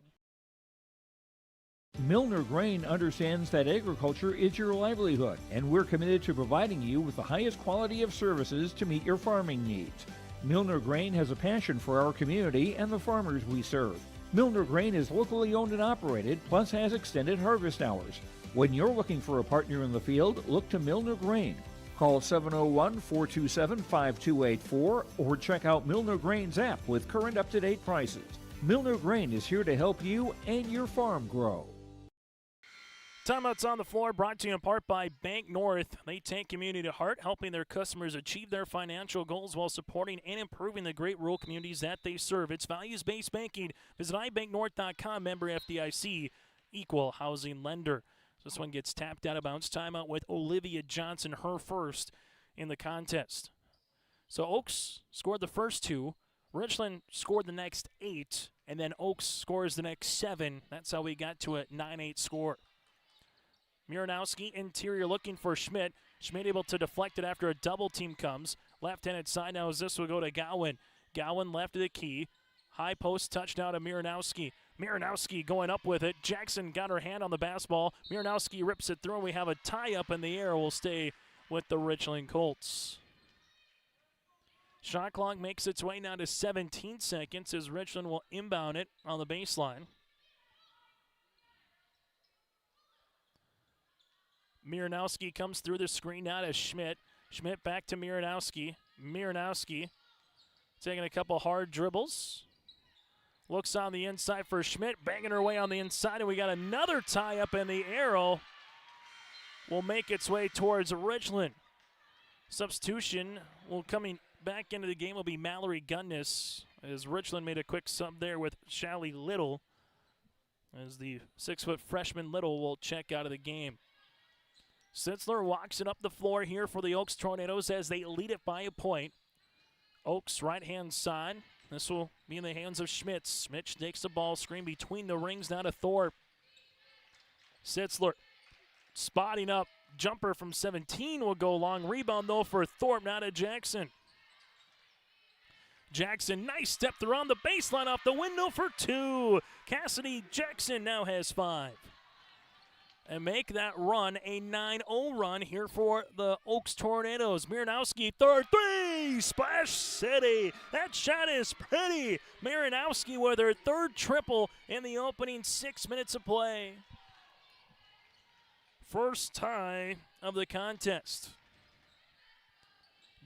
Milner Grain understands that agriculture is your livelihood, and we're committed to providing you with the highest quality of services to meet your farming needs. Milner Grain has a passion for our community and the farmers we serve. Milner Grain is locally owned and operated, plus has extended harvest hours. When you're looking for a partner in the field, look to Milner Grain. Call 701-427-5284 or check out Milner Grain's app with current up-to-date prices. Milner Grain is here to help you and your farm grow. Timeouts on the floor brought to you in part by Bank North. They take community to heart, helping their customers achieve their financial goals while supporting and improving the great rural communities that they serve. It's values-based banking. Visit ibanknorth.com, member FDIC, equal housing lender. This one gets tapped out of bounds. Timeout with Olivia Johnson, her first in the contest. So Oaks scored the first 2. Richland scored the next 8. And then Oaks scores the next 7. That's how we got to a 9-8 score. Miranowski interior looking for Schmidt. Schmidt able to deflect it after a double team comes. Left-handed side now as this will go to Gowan. Gowan left of the key. High post touchdown to Miranowski. Miranowski going up with it. Jackson got her hand on the basketball. Miranowski rips it through, and we have a tie up in the air. We'll stay with the Richland Colts. Shot clock makes its way now to 17 seconds as Richland will inbound it on the baseline. Miranowski comes through the screen now to Schmidt. Schmidt back to Miranowski. Miranowski taking a couple hard dribbles. Looks on the inside for Schmidt, banging her way on the inside, and we got another tie up, and the arrow will make its way towards Richland. Substitution will coming back into the game will be Mallory Gunnis, as Richland made a quick sub there with Shelly Little, as the 6-foot freshman Little will check out of the game. Sitzler walks it up the floor here for the Oaks Tornadoes as they lead it by a point. Oaks right-hand side. This will be in the hands of Schmitz. Schmitz takes the ball screen between the rings now to Thorpe. Sitzler spotting up. Jumper from 17 will go long. Rebound, though, for Thorpe, now to Jackson. Jackson, nice step around the baseline off the window for 2. Cassidy Jackson now has 5. And make that run a 9-0 run here for the Oaks Tornadoes. Miranowski, third 3, Splash City. That shot is pretty. Miranowski with her third triple in the opening 6 minutes of play. First tie of the contest.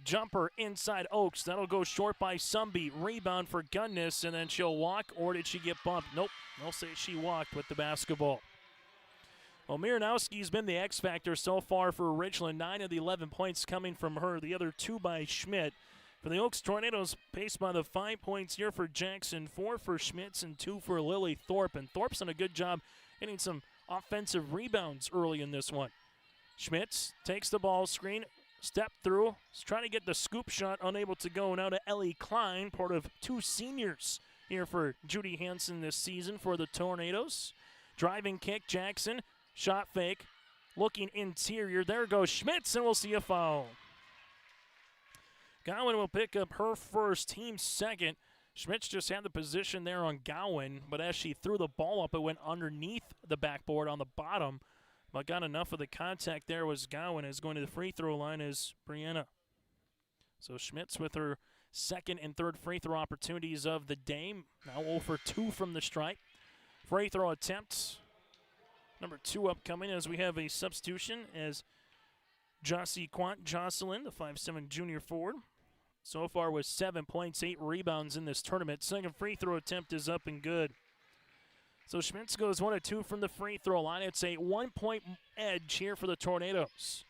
Jumper inside Oaks. That'll go short by Sumby. Rebound for Gunnis, and then she'll walk, or did she get bumped? Nope, they'll say she walked with the basketball. Well, Miranowski's been the X factor so far for Richland. 9 of the 11 points coming from her. The other 2 by Schmidt. For the Oaks Tornadoes, paced by the 5 points here for Jackson, 4 for Schmitz, and 2 for Lily Thorpe. And Thorpe's done a good job getting some offensive rebounds early in this one. Schmitz takes the ball screen, step through, is trying to get the scoop shot, unable to go. Now to Ellie Klein, part of 2 seniors here for Judy Hansen this season for the Tornadoes. Driving kick, Jackson. Shot fake, looking interior. There goes Schmitz, and we'll see a foul. Gowan will pick up her first, team second. Schmitz just had the position there on Gowan, but as she threw the ball up, it went underneath the backboard on the bottom, but got enough of the contact there was Gowan. Is going to the free throw line is Brianna. So Schmitz with her second and third free throw opportunities of the day. Now 0 for 2 from the stripe. Free throw attempts. Number 2 upcoming as we have a substitution as Jossie Quant Jocelyn, the 5'7" junior forward. So far with 7 points, 8 rebounds in this tournament. Second free throw attempt is up and good. So Schmitz goes 1 of 2 from the free throw line. It's a 1-point edge here for the Tornadoes.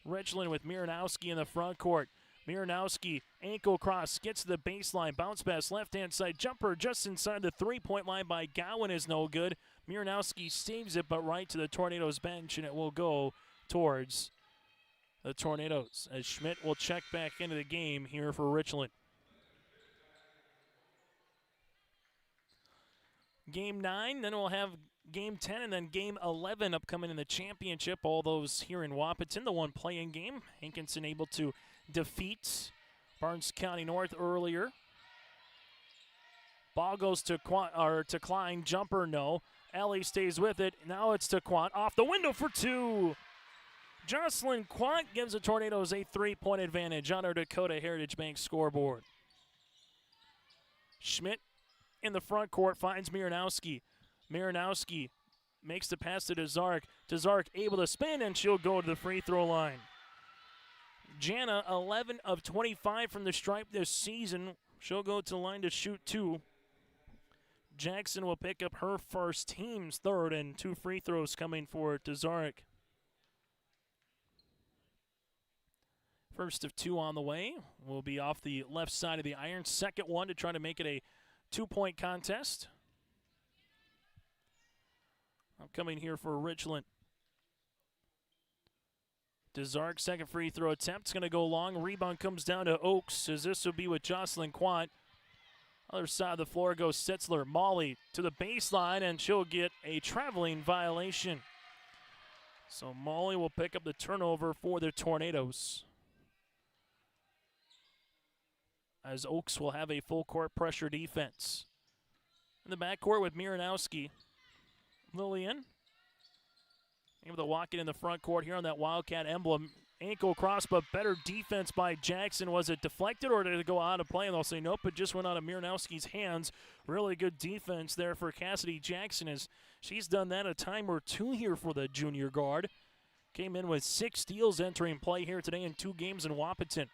Richland with Miranowski in the front court. Miranowski, ankle cross, gets to the baseline, bounce pass, left-hand side, jumper just inside the three-point line by Gowan is no good. Miranowski saves it, but right to the Tornadoes bench, and it will go towards the Tornadoes, as Schmidt will check back into the game here for Richland. Game 9, then we'll have Game 10, and then Game 11 upcoming in the championship. All those here in Wahpeton, the one playing game. Hankinson able to defeat Barnes County North earlier. Ball goes to Klein, jumper no. Ellie stays with it. Now it's to Quant, off the window for 2. Jocelyn Quant gives the Tornadoes a 3-point advantage on our Dakota Heritage Bank scoreboard. Schmidt in the front court finds Miranowski. Miranowski makes the pass to Dezark. Dezark able to spin, and she'll go to the free throw line. Jana, 11 of 25 from the stripe this season. She'll go to the line to shoot 2. Jackson will pick up her first, team's third, and 2 free throws coming for Dezark. First of 2 on the way will be off the left side of the iron. Second one to try to make it a 2-point contest. Upcoming here for Richland. Desark, second free throw attempt. It's going to go long. Rebound comes down to Oaks, as this will be with Jocelyn Quant. Other side of the floor goes Sitzler. Molly to the baseline, and she'll get a traveling violation. So Molly will pick up the turnover for the Tornadoes, as Oaks will have a full court pressure defense. In the backcourt with Miranowski. Lillian able to walk it in the front court here on that Wildcat emblem. Ankle cross, but better defense by Jackson. Was it deflected or did it go out of play? And they'll say nope, it just went out of Miranowski's hands. Really good defense there for Cassidy Jackson, as she's done that a time or two here for the junior guard. Came in with 6 steals entering play here today in 2 games in Wapaton.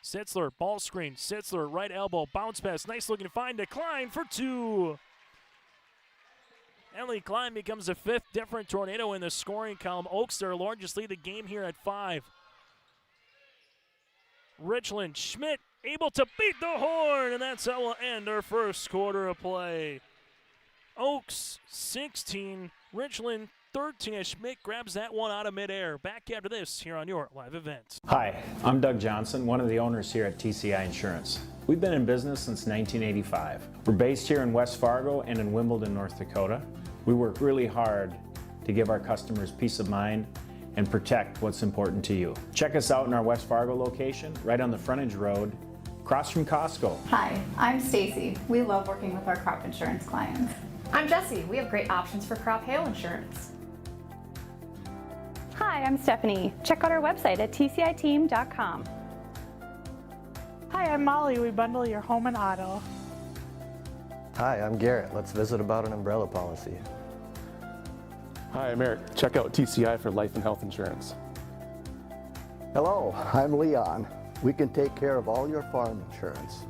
Sitzler, ball screen. Sitzler, right elbow, bounce pass. Nice looking find to Klein for 2. Emily Klein becomes the 5th different Tornado in the scoring column. Oaks, their largest lead, the game here at 5. Richland, Schmidt able to beat the horn, and that's how we'll end our first quarter of play. Oaks 16, Richland 13, as Schmidt grabs that one out of midair. Back after this here on your live event. Hi, I'm Doug Johnson, one of the owners here at TCI Insurance. We've been in business since 1985. We're based here in West Fargo and in Wimbledon, North Dakota. We work really hard to give our customers peace of mind and protect what's important to you. Check us out in our West Fargo location, right on the frontage road, across from Costco. Hi, I'm Stacy. We love working with our crop insurance clients. I'm Jessie. We have great options for crop hail insurance. Hi, I'm Stephanie. Check out our website at tciteam.com. Hi, I'm Molly. We bundle your home and auto. Hi, I'm Garrett. Let's visit about an umbrella policy. Hi, I'm Eric. Check out TCI for life and health insurance. Hello, I'm Leon. We can take care of all your farm insurance.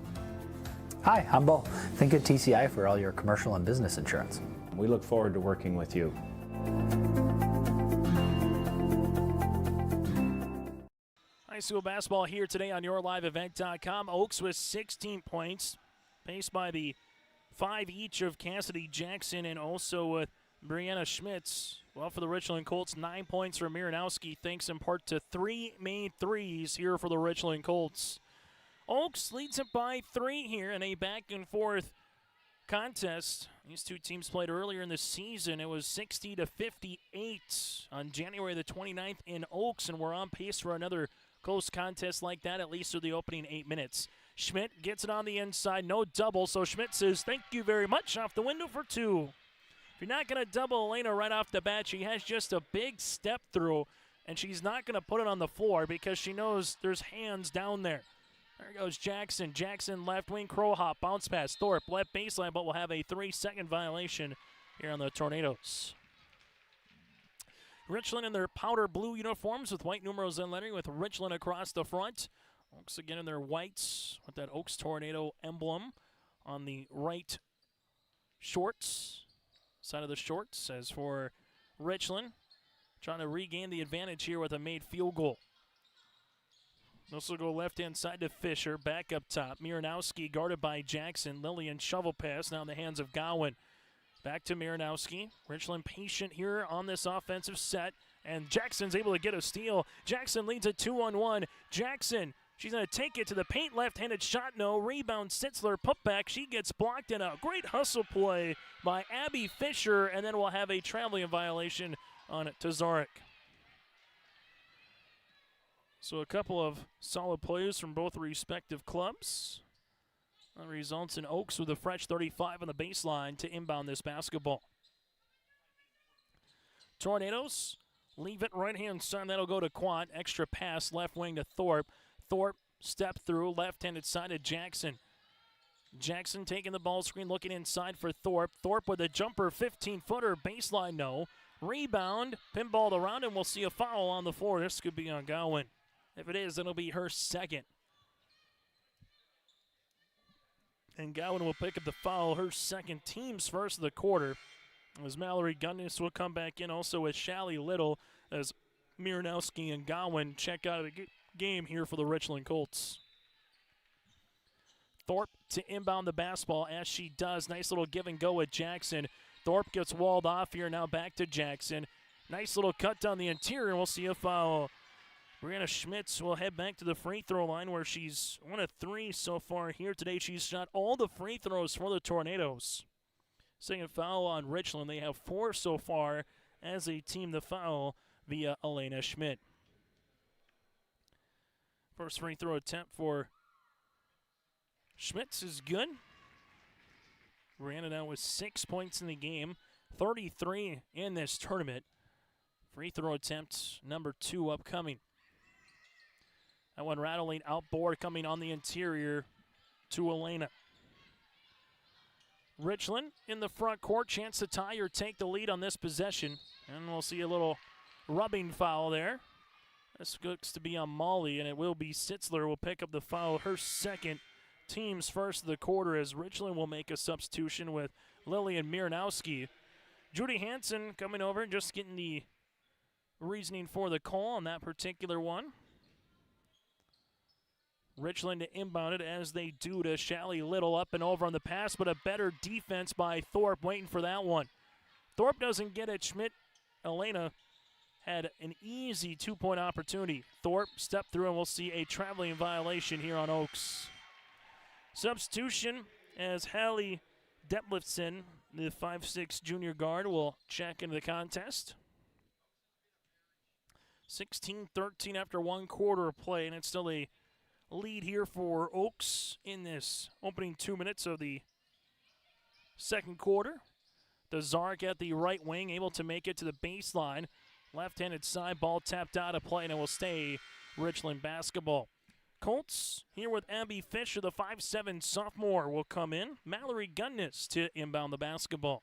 Hi, I'm Bo. Think of TCI for all your commercial and business insurance. We look forward to working with you. High school basketball here today on yourliveevent.com. Oaks with 16 points, paced by the 5 each of Cassidy Jackson and also with Brianna Schmitz. Well, for the Richland Colts, 9 points from Miranowski, thanks in part to 3 made threes here for the Richland Colts. Oaks leads it by 3 here in a back-and-forth contest. These two teams played earlier in the season. It was 60-58 on January the 29th in Oaks, and we're on pace for another close contest like that, at least through the opening 8 minutes. Schmidt gets it on the inside, no double, so Schmidt says thank you very much off the window for 2. If you're not going to double Elena right off the bat, she has just a big step through, and she's not going to put it on the floor because she knows there's hands down there. There goes Jackson. Jackson left wing, crow hop, bounce pass. Thorpe left baseline, but will have a 3-second violation here on the Tornadoes. Richland in their powder blue uniforms with white numerals and lettering with Richland across the front. Oaks again in their whites with that Oaks Tornado emblem on the right shorts. Side of the shorts. As for Richland, trying to regain the advantage here with a made field goal. This will go left-hand side to Fisher. Back up top. Miranowski guarded by Jackson. Lillian shovel pass now in the hands of Gowan. Back to Miranowski. Richland patient here on this offensive set. And Jackson's able to get a steal. Jackson leads it 2-on-1. Jackson, she's going to take it to the paint. Left-handed shot, no. Rebound, Sitzler, putback. She gets blocked in a great hustle play by Abby Fisher. And then we'll have a traveling violation on Tazarek. So a couple of solid plays from both respective clubs. That results in Oaks with a fresh 35 on the baseline to inbound this basketball. Tornadoes leave it right-hand side. That'll go to Quant. Extra pass left wing to Thorpe. Thorpe step through left-handed side to Jackson. Jackson taking the ball screen, looking inside for Thorpe. Thorpe with a jumper, 15-footer, baseline no. Rebound, pinballed around, and we'll see a foul on the floor. This could be on Gowan. If it is, it'll be her second. And Gowan will pick up the foul, her second, team's first of the quarter. As Mallory Gunnis will come back in also with Shally Little as Miranowski and Gowan check out of the game here for the Richland Colts. Thorpe to inbound the basketball as she does. Nice little give and go with Jackson. Thorpe gets walled off here, now back to Jackson. Nice little cut down the interior, and we'll see a foul. Brianna Schmitz will head back to the free throw line where she's 1 of 3 so far here today. She's shot all the free throws for the Tornadoes. Second foul on Richland. They have 4 so far as a team to foul via Elena Schmidt. First free throw attempt for Schmitz is good. Brianna now with 6 points in the game, 33 in this tournament. Free throw attempt number 2 upcoming. That one rattling outboard coming on the interior to Elena. Richland in the front court, chance to tie or take the lead on this possession. And we'll see a little rubbing foul there. This looks to be on Molly, and it will be Sitzler will pick up the foul, her second, team's first of the quarter, as Richland will make a substitution with Lillian Miranowski. Judy Hansen coming over and just getting the reasoning for the call on that particular one. Richland to inbound it as they do to Shally Little, up and over on the pass, but a better defense by Thorpe waiting for that one. Thorpe doesn't get it. Schmidt, Elena had an easy 2-point opportunity. Thorpe stepped through, and we'll see a traveling violation here on Oaks. Substitution as Hallie Detlefsen, the 5'6" junior guard, will check into the contest. 16-13 after 1 quarter of play, and it's still a lead here for Oaks in this opening 2 minutes of the second quarter. Dazark at the right wing, able to make it to the baseline. Left-handed side, ball tapped out of play, and it will stay Richland basketball. Colts here with Abby Fisher, the 5'7" sophomore, will come in. Mallory Gunnis to inbound the basketball.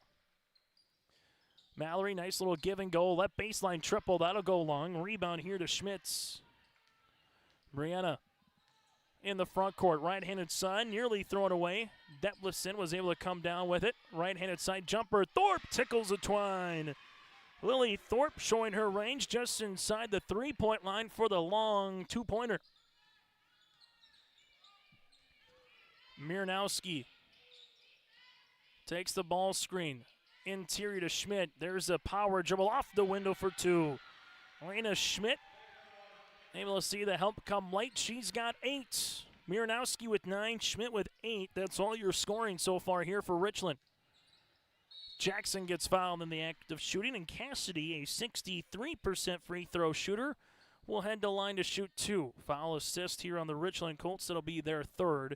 Mallory, nice little give and go. Left baseline triple, that'll go long. Rebound here to Schmitz. Brianna in the front court, right-handed side, nearly thrown away. Detlefsen was able to come down with it. Right-handed side jumper, Thorpe tickles the twine. Lily Thorpe showing her range just inside the 3-point line for the long 2-pointer. Miranowski takes the ball screen. Interior to Schmidt. There's a power dribble off the window for 2. Elena Schmidt able to see the help come late. She's got 8. Miranowski with 9. Schmidt with 8. That's all your scoring so far here for Richland. Jackson gets fouled in the act of shooting, and Cassidy, a 63% free throw shooter, will head to line to shoot 2. Foul assist here on the Richland Colts. That'll be their 3rd.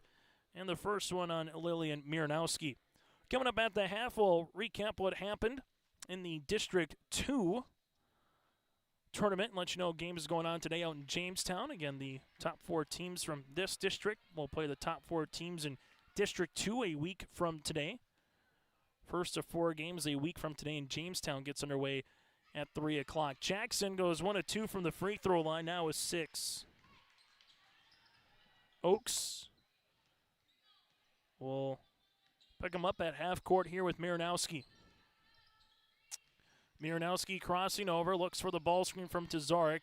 And the first one on Lillian Miranowski. Coming up at the half, we'll recap what happened in the District 2 tournament and let you know games going on today out in Jamestown. Again, the top 4 teams from this district will play the top 4 teams in District 2 a week from today. First of 4 games a week from today in Jamestown gets underway at 3 o'clock. Jackson goes 1 of 2 from the free throw line, now with 6. Oaks will pick him up at half court here with Miranowski. Miranowski crossing over, looks for the ball screen from Tazarek.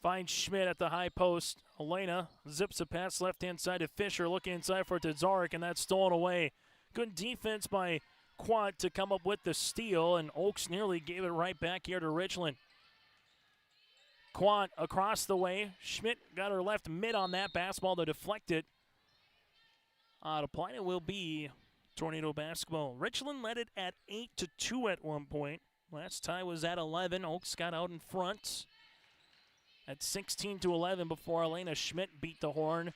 Finds Schmidt at the high post. Elena zips a pass left-hand side to Fisher, looking inside for Tazarek, and that's stolen away. Good defense by Quant to come up with the steal, and Oaks nearly gave it right back here to Richland. Quant across the way. Schmidt got her left mid on that basketball to deflect it. Out of play, it will be Tornado basketball. Richland led it at 8-2 at one point. Last tie was at 11. Oaks got out in front at 16-11 before Elena Schmidt beat the horn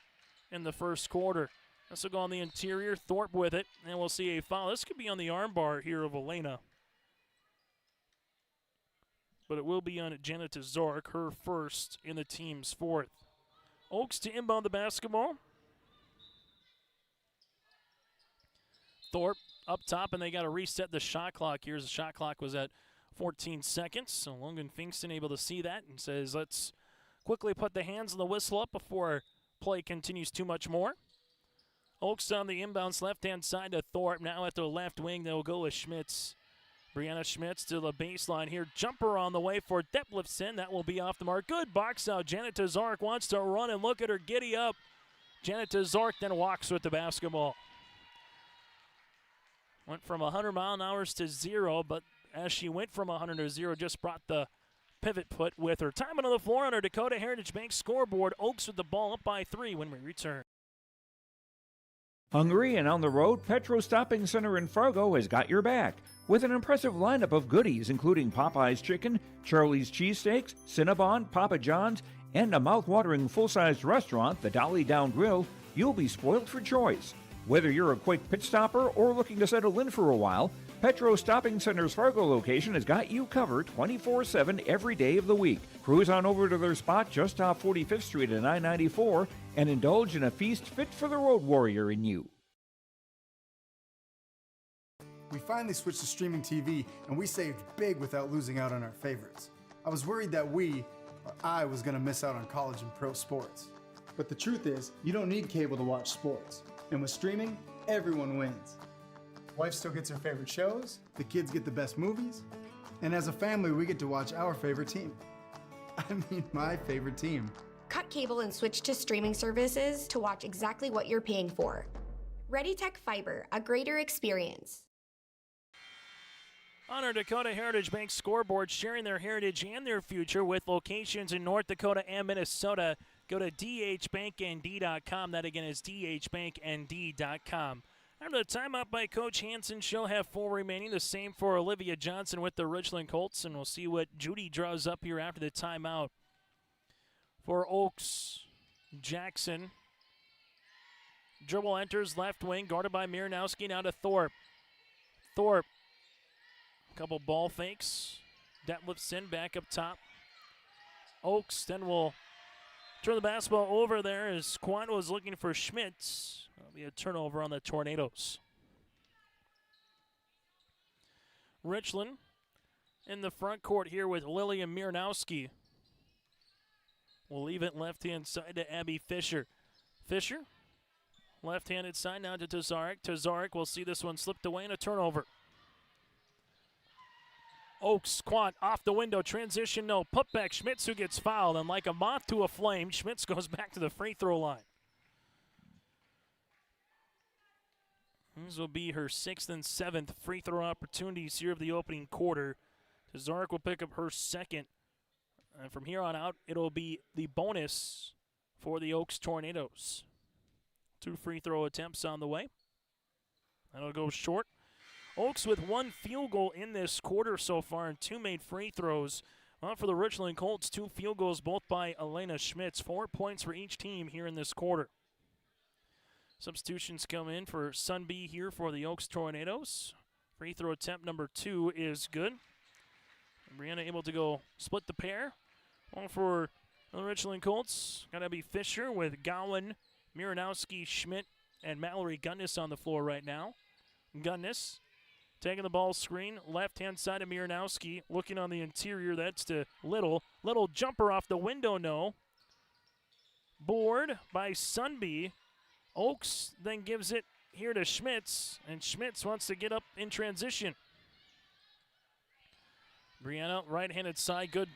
in the first quarter. This will go on the interior. Thorpe with it, and we'll see a foul. This could be on the armbar here of Elena. But it will be on Janet Zork, her first in the team's 4th. Oaks to inbound the basketball. Thorpe up top, and they got to reset the shot clock here. The shot clock was at 14 seconds. So Logan Finkston able to see that and says, let's quickly put the hands on the whistle up before play continues too much more. Oaks on the inbounds left-hand side to Thorpe. Now at the left wing, they'll go with Schmitz. Brianna Schmitz to the baseline here. Jumper on the way for Detlefsen. That will be off the mark. Good box out. Janet Tazark wants to run, and look at her giddy up. Janet Tazark then walks with the basketball. Went from 100 mile an hour to 0, but as she went from 100 to 0, just brought the pivot put with her. Time on the floor on our Dakota Heritage Bank scoreboard. Oaks with the ball up by 3 when we return. Hungry and on the road, Petro Stopping Center in Fargo has got your back with an impressive lineup of goodies including Popeye's Chicken, Charlie's Cheesesteaks, Cinnabon, Papa John's, and a mouth-watering full-sized restaurant, the Dolly Down Grill. You'll be spoiled for choice. Whether you're a quick pit stopper or looking to settle in for a while, Petro Stopping Center's Fargo location has got you covered 24/7 every day of the week. Cruise on over to their spot just off 45th Street and I-94 and indulge in a feast fit for the road warrior in you. We finally switched to streaming TV, and we saved big without losing out on our favorites. I was worried that I was going to miss out on college and pro sports. But the truth is, you don't need cable to watch sports. And with streaming, everyone wins. Wife still gets her favorite shows, the kids get the best movies, and as a family, we get to watch our favorite team. I mean, my favorite team. Cut cable and switch to streaming services to watch exactly what you're paying for. ReadyTech Fiber, a greater experience. On our Dakota Heritage Bank scoreboard, sharing their heritage and their future with locations in North Dakota and Minnesota. Go to dhbanknd.com. That again is dhbanknd.com. After the timeout by Coach Hansen, she'll have 4 remaining. The same for Olivia Johnson with the Richland Colts, and we'll see what Judy draws up here after the timeout. For Oaks, Jackson. Dribble enters left wing, guarded by Miranowski, now to Thorpe. Thorpe, a couple ball fakes. Detlefs in, back up top. Oaks then will turn the basketball over there as Quan was looking for Schmitz. That'll be a turnover on the Tornadoes. Richland in the front court here with Lillian Miranowski. We'll leave it left-hand side to Abby Fisher. Fisher, left-handed side now to Tazarek. Tazarek will see this one slipped away and a turnover. Oaks, Quant off the window, transition, no. Putback, Schmitz who gets fouled, and like a moth to a flame, Schmitz goes back to the free throw line. These will be her 6th and 7th free throw opportunities here of the opening quarter. Tazarek will pick up her 2nd. And from here on out, it'll be the bonus for the Oaks Tornadoes. 2 free throw attempts on the way. That'll go short. Oaks with 1 field goal in this quarter so far and 2 made free throws. Well, for the Richland Colts, 2 field goals, both by Elena Schmitz. 4 points for each team here in this quarter. Substitutions come in for Sunby here for the Oaks Tornadoes. Free throw attempt number 2 is good. Brianna able to go split the pair. Well, for the Richland Colts, got to be Fisher with Gowan, Miranowski, Schmidt, and Mallory Gunnis on the floor right now. Gunnis taking the ball screen, left-hand side of Miranowski, looking on the interior, that's to Little. Little jumper off the window, no. Board by Sunby. Oaks then gives it here to Schmitz, and Schmitz wants to get up in transition. Brianna, right-handed side, good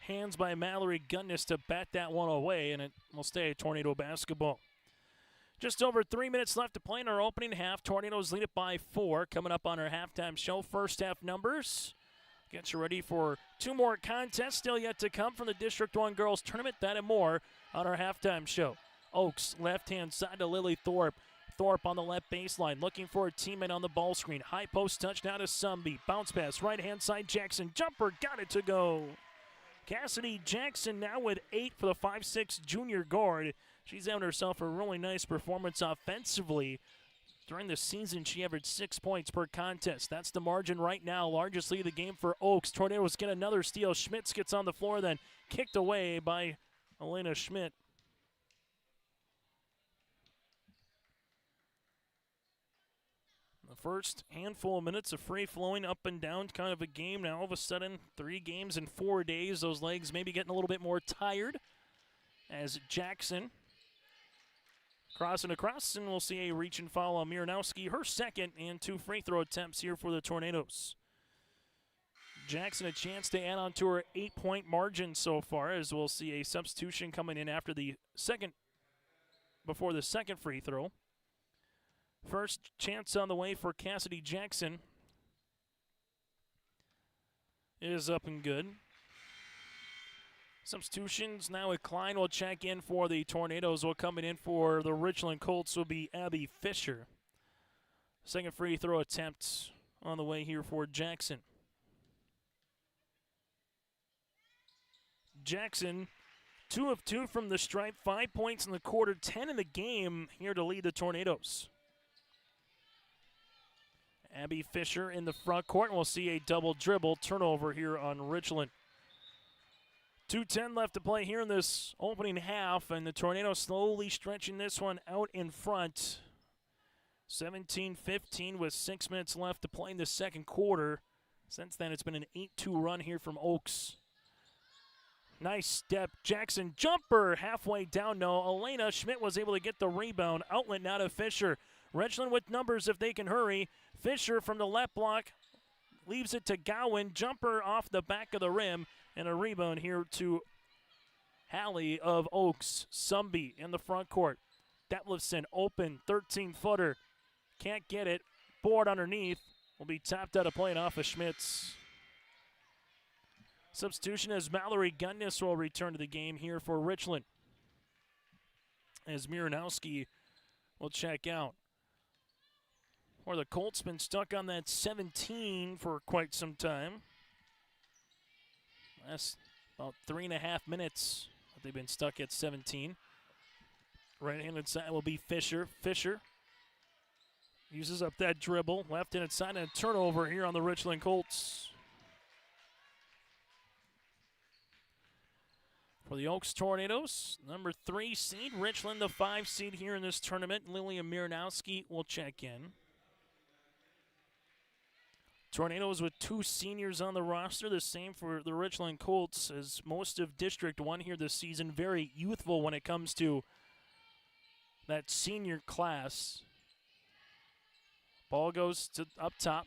hands by Mallory Gunnis to bat that one away, and it will stay Tornado basketball. Just over 3 minutes left to play in our opening half. Tornadoes lead it by 4. Coming up on our halftime show, first half numbers. Get you ready for 2 more contests still yet to come from the District 1 Girls Tournament. That and more on our halftime show. Oaks, left-hand side to Lily Thorpe. Thorpe on the left baseline, looking for a teammate on the ball screen. High post touchdown to Sunby. Bounce pass, right-hand side, Jackson. Jumper, got it to go. Cassidy Jackson now with 8 for the 5'6" junior guard. She's having herself a really nice performance offensively. During the season, she averaged 6 points per contest. That's the margin right now. Largest lead of the game for Oaks. Tornadoes get another steal. Schmitz gets on the floor, then kicked away by Elena Schmidt. The first handful of minutes of free-flowing up and down kind of a game. Now all of a sudden, 3 games in 4 days. Those legs maybe getting a little bit more tired as Jackson crossing across, and we'll see a reach and foul on Miranowski, her 2nd, and 2 free throw attempts here for the Tornadoes. Jackson a chance to add on to her 8-point margin so far, as we'll see a substitution coming in after the before the second free throw. First chance on the way for Cassidy Jackson is up and good. Substitutions now. Klein will check in for the Tornadoes. Will coming in for the Richland Colts will be Abby Fisher. Second free throw attempt on the way here for Jackson. Jackson, 2 of 2 from the stripe, 5 points in the quarter, 10 in the game here to lead the Tornadoes. Abby Fisher in the front court, and we'll see a double dribble turnover here on Richland. 2:10 left to play here in this opening half, and the Tornadoes slowly stretching this one out in front. 17-15 with 6 minutes left to play in the second quarter. Since then, it's been an 8-2 run here from Oaks. Nice step. Jackson jumper halfway down. No, Elena Schmidt was able to get the rebound. Outlet now to Fisher. Richland with numbers if they can hurry. Fisher from the left block leaves it to Gowan. Jumper off the back of the rim. And a rebound here to Hallie of Oaks. Sumby in the front court. Detlefson open, 13-footer. Can't get it. Board underneath. Will be tapped out of play and off of Schmitz. Substitution as Mallory Gunnis will return to the game here for Richland. As Miranowski will check out. Or the Colts been stuck on that 17 for quite some time. That's about 3.5 minutes that they've been stuck at 17. Right-handed side will be Fisher. Fisher uses up that dribble. Left-handed side and a turnover here on the Richland Colts. For the Oaks Tornadoes, number 3 seed, Richland the 5 seed here in this tournament. Lillian Miranowski will check in. Tornadoes with 2 seniors on the roster, the same for the Richland Colts, as most of District 1 here this season, very youthful when it comes to that senior class. Ball goes to up top.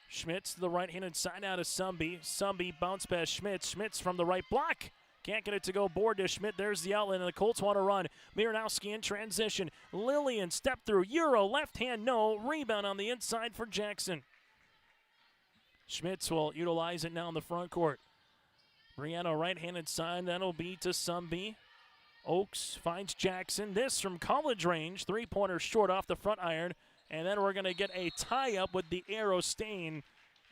Schmitz to the right-handed side out of Sumby. Sumby bounce pass Schmitz. Schmitz from the right block. Can't get it to go. Board to Schmidt. There's the outlet, and the Colts want to run. Miranowski in transition. Lillian step through. Euro left hand, no. Rebound on the inside for Jackson. Schmitz will utilize it now in the front court. Brianna right-handed side. That'll be to Sumby. Oaks finds Jackson. This from college range. 3-pointer short off the front iron. And then we're going to get a tie-up with the arrow stain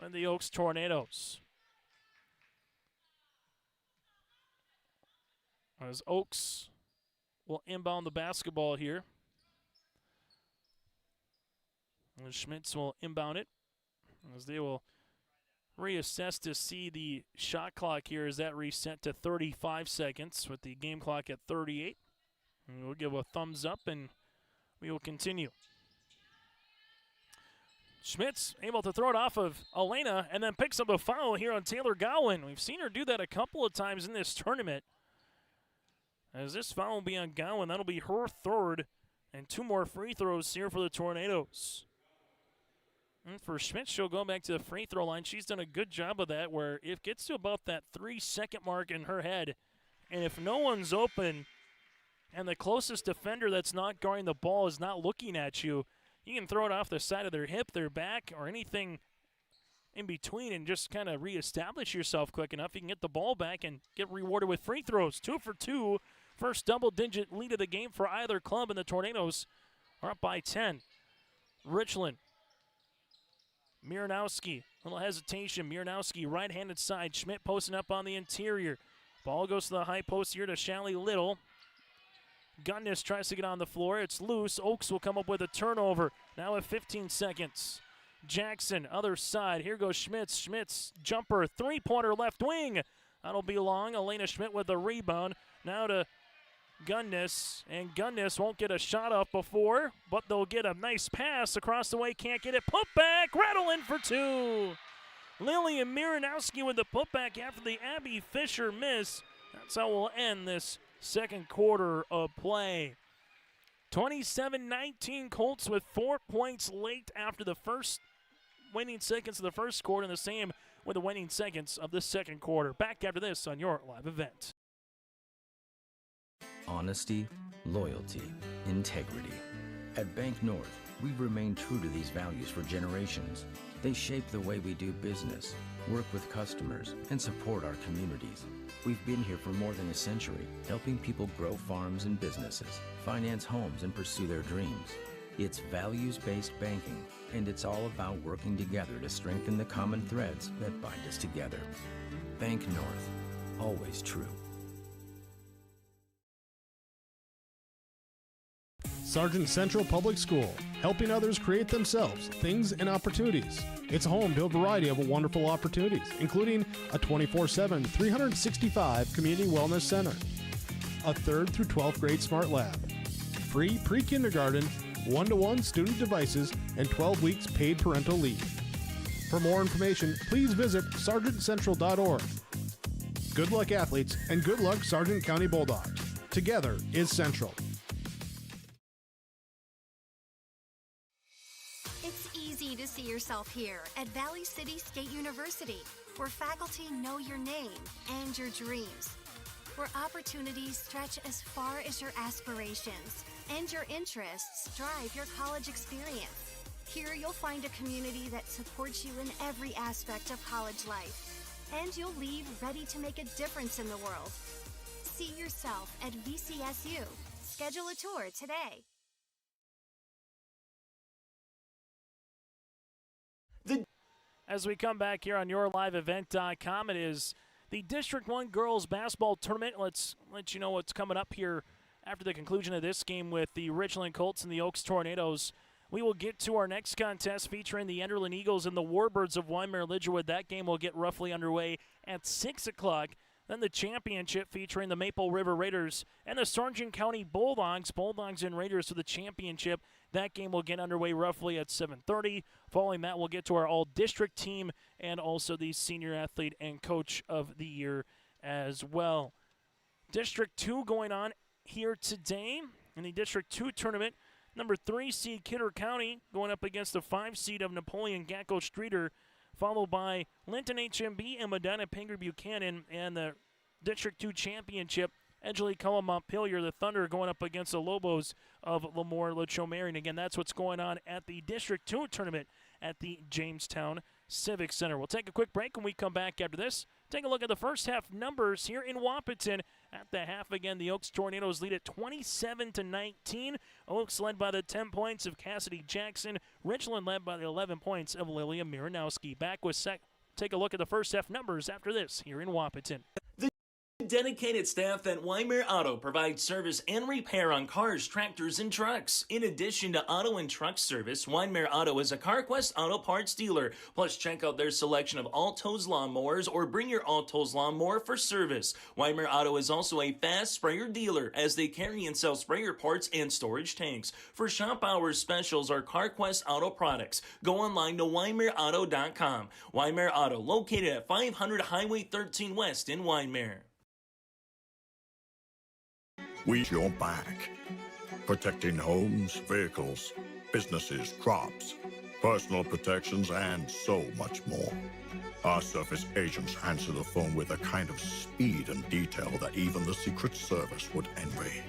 on the Oaks Tornadoes. As Oaks will inbound the basketball here. And Schmitz will inbound it. As they will reassess to see the shot clock here as that reset to 35 seconds with the game clock at 38. And we'll give a thumbs up and we will continue. Schmitz able to throw it off of Elena and then picks up a foul here on Taylor Gowan. We've seen her do that a couple of times in this tournament. As this foul will be on Gowan, that'll be her third, and 2 more free throws here for the Tornadoes. And for Schmitz, she'll go back to the free throw line. She's done a good job of that, where it gets to about that 3-second mark in her head, and if no one's open and the closest defender that's not guarding the ball is not looking at you, you can throw it off the side of their hip, their back, or anything in between and just kind of reestablish yourself quick enough. You can get the ball back and get rewarded with free throws. 2 for 2. First double-digit lead of the game for either club, and the Tornadoes are up by 10. Richland. Miranowski, little hesitation. Miranowski, right-handed side. Schmidt posting up on the interior. Ball goes to the high post here to Shally Little. Gunnis tries to get on the floor. It's loose. Oaks will come up with a turnover. Now at 15 seconds. Jackson, other side. Here goes Schmitz. Schmitz, jumper, 3-pointer left wing. That'll be long. Elena Schmidt with the rebound. Now to Gunnis, and Gunnis won't get a shot off before, but they'll get a nice pass across the way. Can't get it. Putback. Rattle in for 2. Lillian Miranowski with the putback after the Abby Fisher miss. That's how we'll end this second quarter of play. 27-19 Colts with 4 points late after the first waning seconds of the first quarter, and the same with the waning seconds of the second quarter. Back after this on your live event. Honesty, loyalty, integrity. At Bank North, We've remained true to these values for generations. They shape the way we do business, work with customers, and support our communities. We've been here for more than a century, helping people grow farms and businesses, finance homes, and pursue their dreams. It's values-based banking, and it's all about working together to strengthen the common threads that bind us together. Bank North, always true. Sargent Central Public School, helping others create themselves, things, and opportunities. It's home to a variety of wonderful opportunities, including a 24/7, 365 community wellness center, a 3rd through 12th grade smart lab, free pre-kindergarten, 1-to-1 student devices, and 12 weeks paid parental leave. For more information, please visit sargentcentral.org. Good luck, athletes, and good luck, Sargent County Bulldogs. Together is Central. It's easy to see yourself here at Valley City State University, where faculty know your name and your dreams, where opportunities stretch as far as your aspirations and your interests drive your college experience. Here you'll find a community that supports you in every aspect of college life, and you'll leave ready to make a difference in the world. See yourself at VCSU. Schedule a tour today. As we come back here on YourLiveEvent.com, it is the District 1 Girls Basketball Tournament. Let's let you know what's coming up here after the conclusion of this game with the Richland Colts and the Oaks Tornadoes. We will get to our next contest featuring the Enderlin Eagles and the Warbirds of Weimar-Lidgerwood. That game will get roughly underway at 6 o'clock. Then the championship featuring the Maple River Raiders and the Sargent County Bulldogs. Bulldogs and Raiders for the championship. That game will get underway roughly at 7:30. Following that, we'll get to our all-district team and also the senior athlete and coach of the year as well. District 2 going on here today in the District 2 tournament. Number 3 seed Kidder County going up against the 5 seed of Napoleon Gacko Streeter, followed by Linton HMB and Medina Pingree Buchanan, and the District 2 championship, Edgeley Cullum Montpelier, the Thunder going up against the Lobos of Lemoore Lachomere. And again, that's what's going on at the District 2 tournament at the Jamestown Civic Center. We'll take a quick break when we come back after this. Take a look at the first half numbers here in Wahpeton. At the half again, the Oaks Tornadoes lead at 27-19. Oaks led by the 10 points of Cassidy Jackson. Richland led by the 11 points of Lilia Miranowski. Back with take a look at the first half numbers after this here in Wahpeton. Dedicated staff at Weimar Auto provides service and repair on cars, tractors, and trucks. In addition to auto and truck service, Weimar Auto is a CarQuest auto parts dealer. Plus, check out their selection of Alto's lawnmowers or bring your Alto's lawnmower for service. Weimar Auto is also a fast sprayer dealer as they carry and sell sprayer parts and storage tanks. For shop hours specials or CarQuest auto products, go online to WeimarAuto.com. Weimar Auto, located at 500 Highway 13 West in Weimar. We's your back, protecting homes, vehicles, businesses, crops, personal protections, and so much more. Our surface agents answer the phone with a kind of speed and detail that even the Secret Service would envy.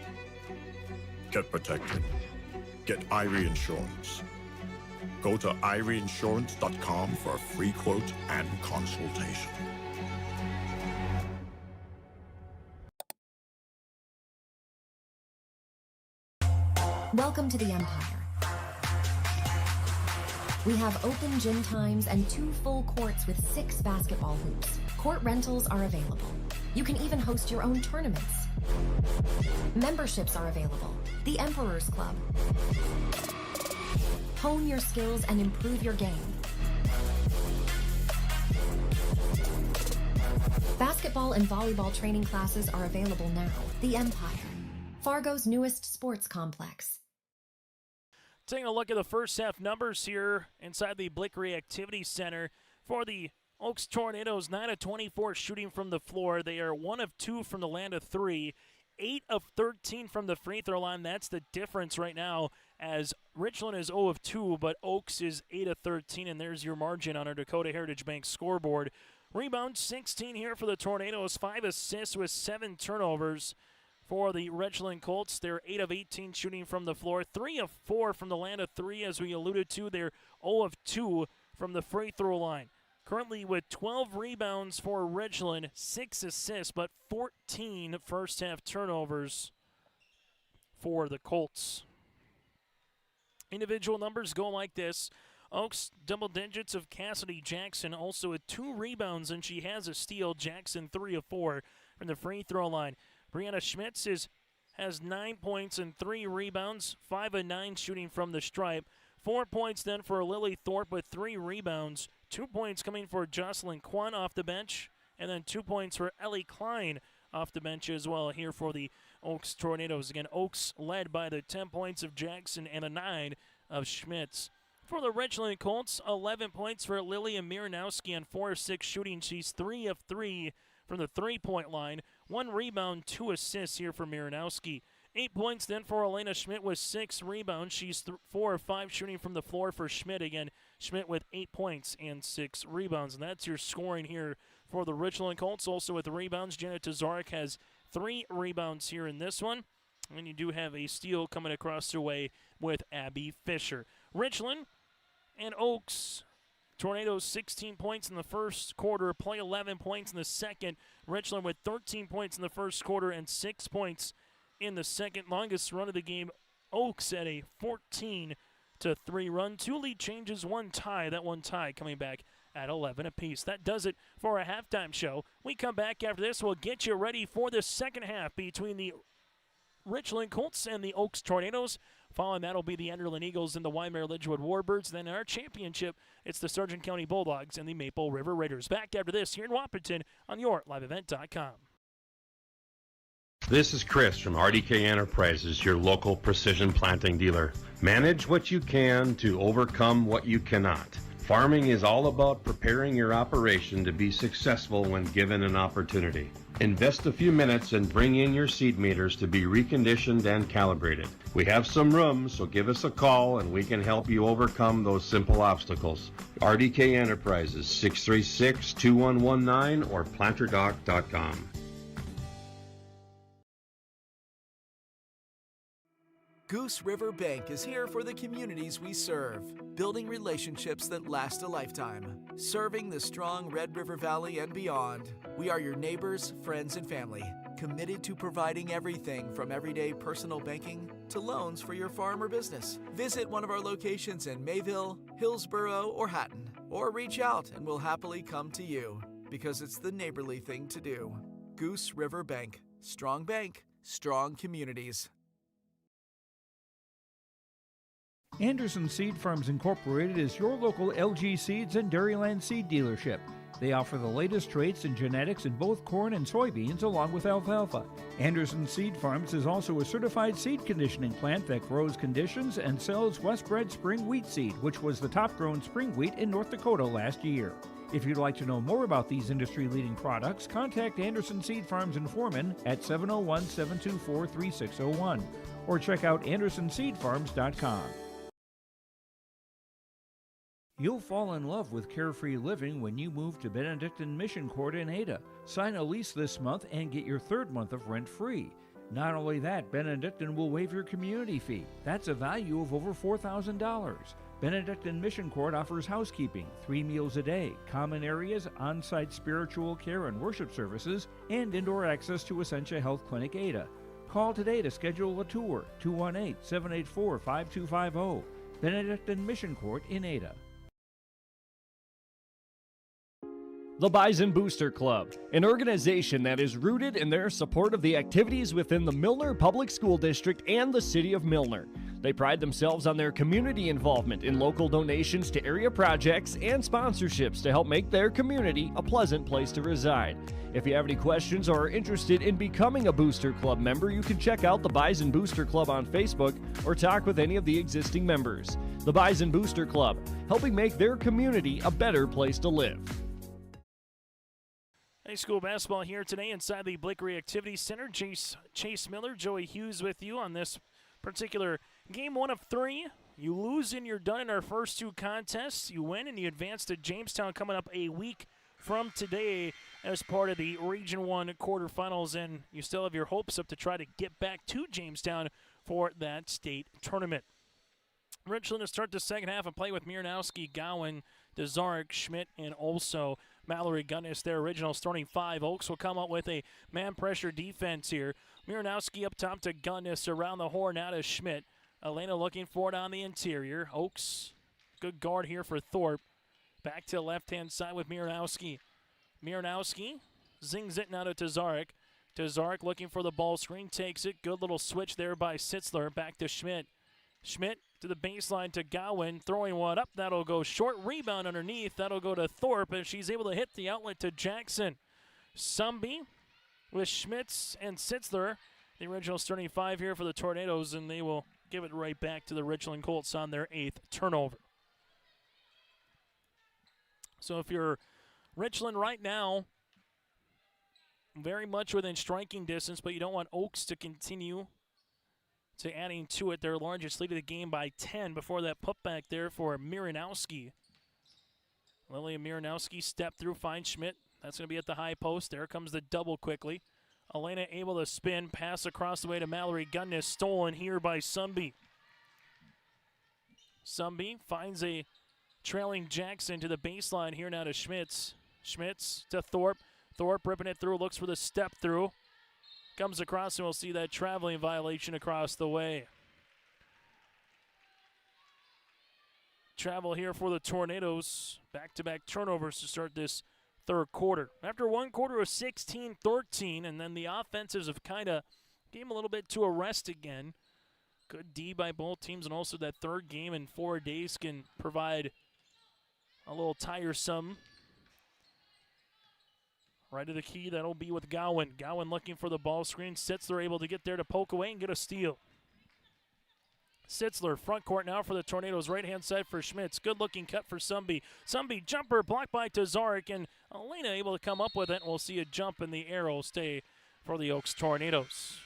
Get protected. Get Irie Insurance. Go to IrieInsurance.com for a free quote and consultation. Welcome to the Empire. We have open gym times and 2 full courts with 6 basketball hoops. Court rentals are available. You can even host your own tournaments. Memberships are available. The Emperor's Club. Hone your skills and improve your game. Basketball and volleyball training classes are available now. The Empire, Fargo's newest sports complex. Taking a look at the first half numbers here inside the Blickery Activity Center for the Oaks Tornadoes. 9 of 24 shooting from the floor. They are 1 of 2 from the land of 3. 8 of 13 from the free throw line. That's the difference right now, as Richland is 0 of 2, but Oaks is 8 of 13, and there's your margin on our Dakota Heritage Bank scoreboard. Rebound 16 here for the Tornadoes. 5 assists with 7 turnovers. for the Richland Colts. They're 8 of 18 shooting from the floor, 3 of 4 from the land of 3, as we alluded to. They're 0 of 2 from the free throw line. Currently with 12 rebounds for Richland, 6 assists, but 14 first-half turnovers for the Colts. Individual numbers go like this. Oaks, double digits of Cassidy Jackson, also with 2 rebounds, and she has a steal. Jackson, 3 of 4 from the free throw line. Brianna Schmitz has 9 points and 3 rebounds, 5 of 9 shooting from the stripe. 4 points then for Lily Thorpe with 3 rebounds. 2 points coming for Jocelyn Kwan off the bench, and then 2 points for Ellie Klein off the bench as well here for the Oaks Tornadoes. Again, Oaks led by the 10 points of Jackson and a 9 of Schmitz. For the Richland Colts, 11 points for Lilia Miranowski on 4 of 6 shooting. She's 3 of 3 from the three-point line. 1 rebound, 2 assists here for Miranowski. 8 points then for Elena Schmidt with 6 rebounds. She's 4 of 5 shooting from the floor for Schmidt. Again, Schmidt with 8 points and 6 rebounds. And that's your scoring here for the Richland Colts. Also with the rebounds, Jenna Tazarek has 3 rebounds here in this one. And you do have a steal coming across their way with Abby Fisher. Richland and Oaks Tornadoes 16 points in the first quarter, play 11 points in the second. Richland with 13 points in the first quarter and 6 points in the second. Longest run of the game, Oaks at a 14-3 run. 2 lead changes, 1 tie. That 1 tie coming back at 11 apiece. That does it for a halftime show. We come back after this. We'll get you ready for the second half between the Richland Colts and the Oaks Tornadoes. Following that will be the Enderlin Eagles and the Weimar Lidgewood Warbirds. Then in our championship, it's the Sargent County Bulldogs and the Maple River Raiders. Back after this here in Wahpeton on YourLiveEvent.com. This is Chris from RDK Enterprises, your local precision planting dealer. Manage what you can to overcome what you cannot. Farming is all about preparing your operation to be successful when given an opportunity. Invest a few minutes and bring in your seed meters to be reconditioned and calibrated. We have some room, so give us a call and we can help you overcome those simple obstacles. RDK Enterprises, 636-2119 or planterdoc.com. Goose River Bank is here for the communities we serve, building relationships that last a lifetime. Serving the strong Red River Valley and beyond, we are your neighbors, friends, and family, committed to providing everything from everyday personal banking to loans for your farm or business. Visit one of our locations in Mayville, Hillsborough, or Hatton, or reach out and we'll happily come to you, because it's the neighborly thing to do. Goose River Bank, strong communities. Anderson Seed Farms Incorporated is your local LG Seeds and Dairyland seed dealership. They offer the latest traits and genetics in both corn and soybeans along with alfalfa. Anderson Seed Farms is also a certified seed conditioning plant that grows, conditions, and sells Westbred spring wheat seed, which was the top grown spring wheat in North Dakota last year. If you'd like to know more about these industry-leading products, contact Anderson Seed Farms in Foreman at 701-724-3601 or check out AndersonSeedFarms.com. You'll fall in love with carefree living when you move to Benedictine Mission Court in Ada. Sign a lease this month and get your 3rd month of rent free. Not only that, Benedictine will waive your community fee. That's a value of over $4,000. Benedictine Mission Court offers housekeeping, 3 meals a day, common areas, on-site spiritual care and worship services, and indoor access to Essentia Health Clinic Ada. Call today to schedule a tour, 218-784-5250. Benedictine Mission Court in Ada. The Bison Booster Club, an organization that is rooted in their support of the activities within the Milner Public School District and the City of Milner. They pride themselves on their community involvement in local donations to area projects and sponsorships to help make their community a pleasant place to reside. If you have any questions or are interested in becoming a Booster Club member, you can check out the Bison Booster Club on Facebook or talk with any of the existing members. The Bison Booster Club, helping make their community a better place to live. High school basketball here today inside the Blickery Activity Center. Chase Miller, Joey Hughes with you on this particular game 1 of 3. You lose and you're done in our first 2 contests. You win and you advance to Jamestown coming up a week from today as part of the Region 1 quarterfinals, and you still have your hopes up to try to get back to Jamestown for that state tournament. Richland to start the second half and play with Miranowski, Gowan, DeZarek, Schmidt, and also Mallory Gunnis, their original starting five. Oaks will come up with a man pressure defense here. Miranowski up top to Gunnis, around the horn out to Schmidt. Elena looking for it on the interior. Oaks, good guard here for Thorpe. Back to the left-hand side with Miranowski. Miranowski zings it now to Tazarek. Tazarek looking for the ball screen, takes it. Good little switch there by Sitzler. Back to Schmidt. Schmidt to the baseline to Gowan, throwing one up. That'll go short. Rebound underneath. That'll go to Thorpe, and she's able to hit the outlet to Jackson. Sumby with Schmitz and Sitzler, the original starting five here for the Tornadoes, and they will give it right back to the Richland Colts on their 8th turnover. So if you're Richland right now, very much within striking distance, but you don't want Oaks to continue to adding to it. Their largest lead of the game by 10 before that putback there for Miranowski. Lilia Miranowski step through, finds Schmidt. That's going to be at the high post. There comes the double quickly. Elena able to spin, pass across the way to Mallory Gunnis, stolen here by Sumby. Sumby finds a trailing Jackson to the baseline here now to Schmitz. Schmitz to Thorpe. Thorpe ripping it through, looks for the step through. Comes across, and we'll see that traveling violation across the way. Travel here for the Tornadoes. Back-to-back turnovers to start this third quarter. After one quarter of 16-13, and then the offensives have kind of came a little bit to a rest again. Good D by both teams, and also that third game in 4 days can provide a little tiresome. Right to the key, that'll be with Gowan. Gowan looking for the ball screen. Sitzler able to get there to poke away and get a steal. Sitzler, front court now for the Tornadoes. Right-hand side for Schmitz. Good-looking cut for Sumby. Sumby, jumper, blocked by Tazarek, and Elena able to come up with it. We'll see a jump in the arrow stay for the Oaks Tornadoes.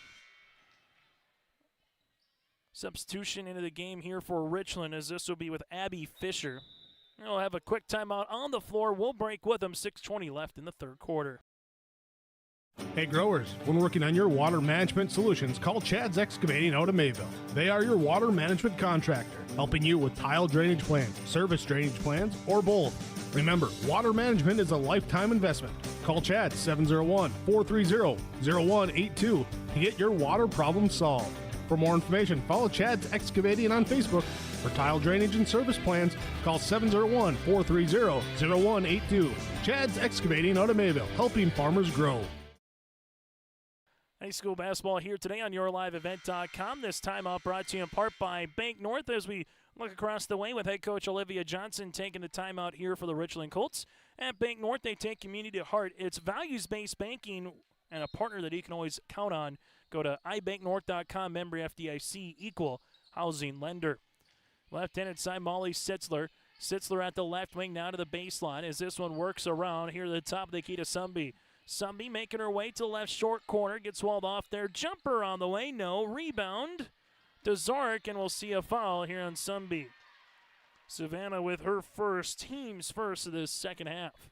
Substitution into the game here for Richland, as this will be with Abby Fisher. We'll have a quick timeout on the floor. We'll break with them. 6:20 left in the third quarter. Hey growers, when working on your water management solutions, call Chad's Excavating out of Mayville. They are your water management contractor, helping you with tile drainage plans, service drainage plans, or both. Remember, water management is a lifetime investment. Call Chad 701-430-0182 to get your water problem solved. For more information, follow Chad's Excavating on Facebook. For tile drainage and service plans, call 701-430-0182. Chad's Excavating out of Mayville, helping farmers grow. High school basketball here today on YourLiveEvent.com. This timeout brought to you in part by Bank North as we look across the way with head coach Olivia Johnson taking the timeout here for the Richland Colts. At Bank North, they take community to heart. It's values-based banking and a partner that you can always count on. Go to ibanknorth.com, member FDIC, equal housing lender. Left-handed side, Molly Sitzler. Sitzler at the left wing, now to the baseline as this one works around here to the top of the key to Sumby. Sumby making her way to the left short corner, gets walled off there. Jumper on the way, no. Rebound to Zarek, and we'll see a foul here on Sumby. Savannah with her team's first of this second half.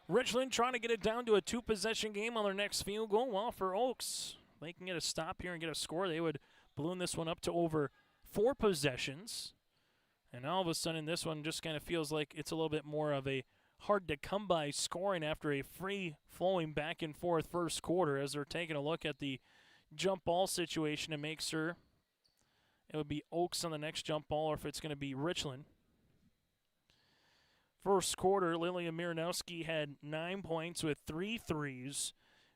Richland trying to get it down to a 2-possession game on their next field goal. Well, for Oaks, they can get a stop here and get a score. They would balloon this one up to over 4 possessions. And all of a sudden, this one just kind of feels like it's a little bit more of a hard-to-come-by scoring after a free-flowing back-and-forth first quarter as they're taking a look at the jump ball situation to make sure it would be Oaks on the next jump ball or if it's going to be Richland. First quarter, Lilia Miranowski had 9 points with 3 threes,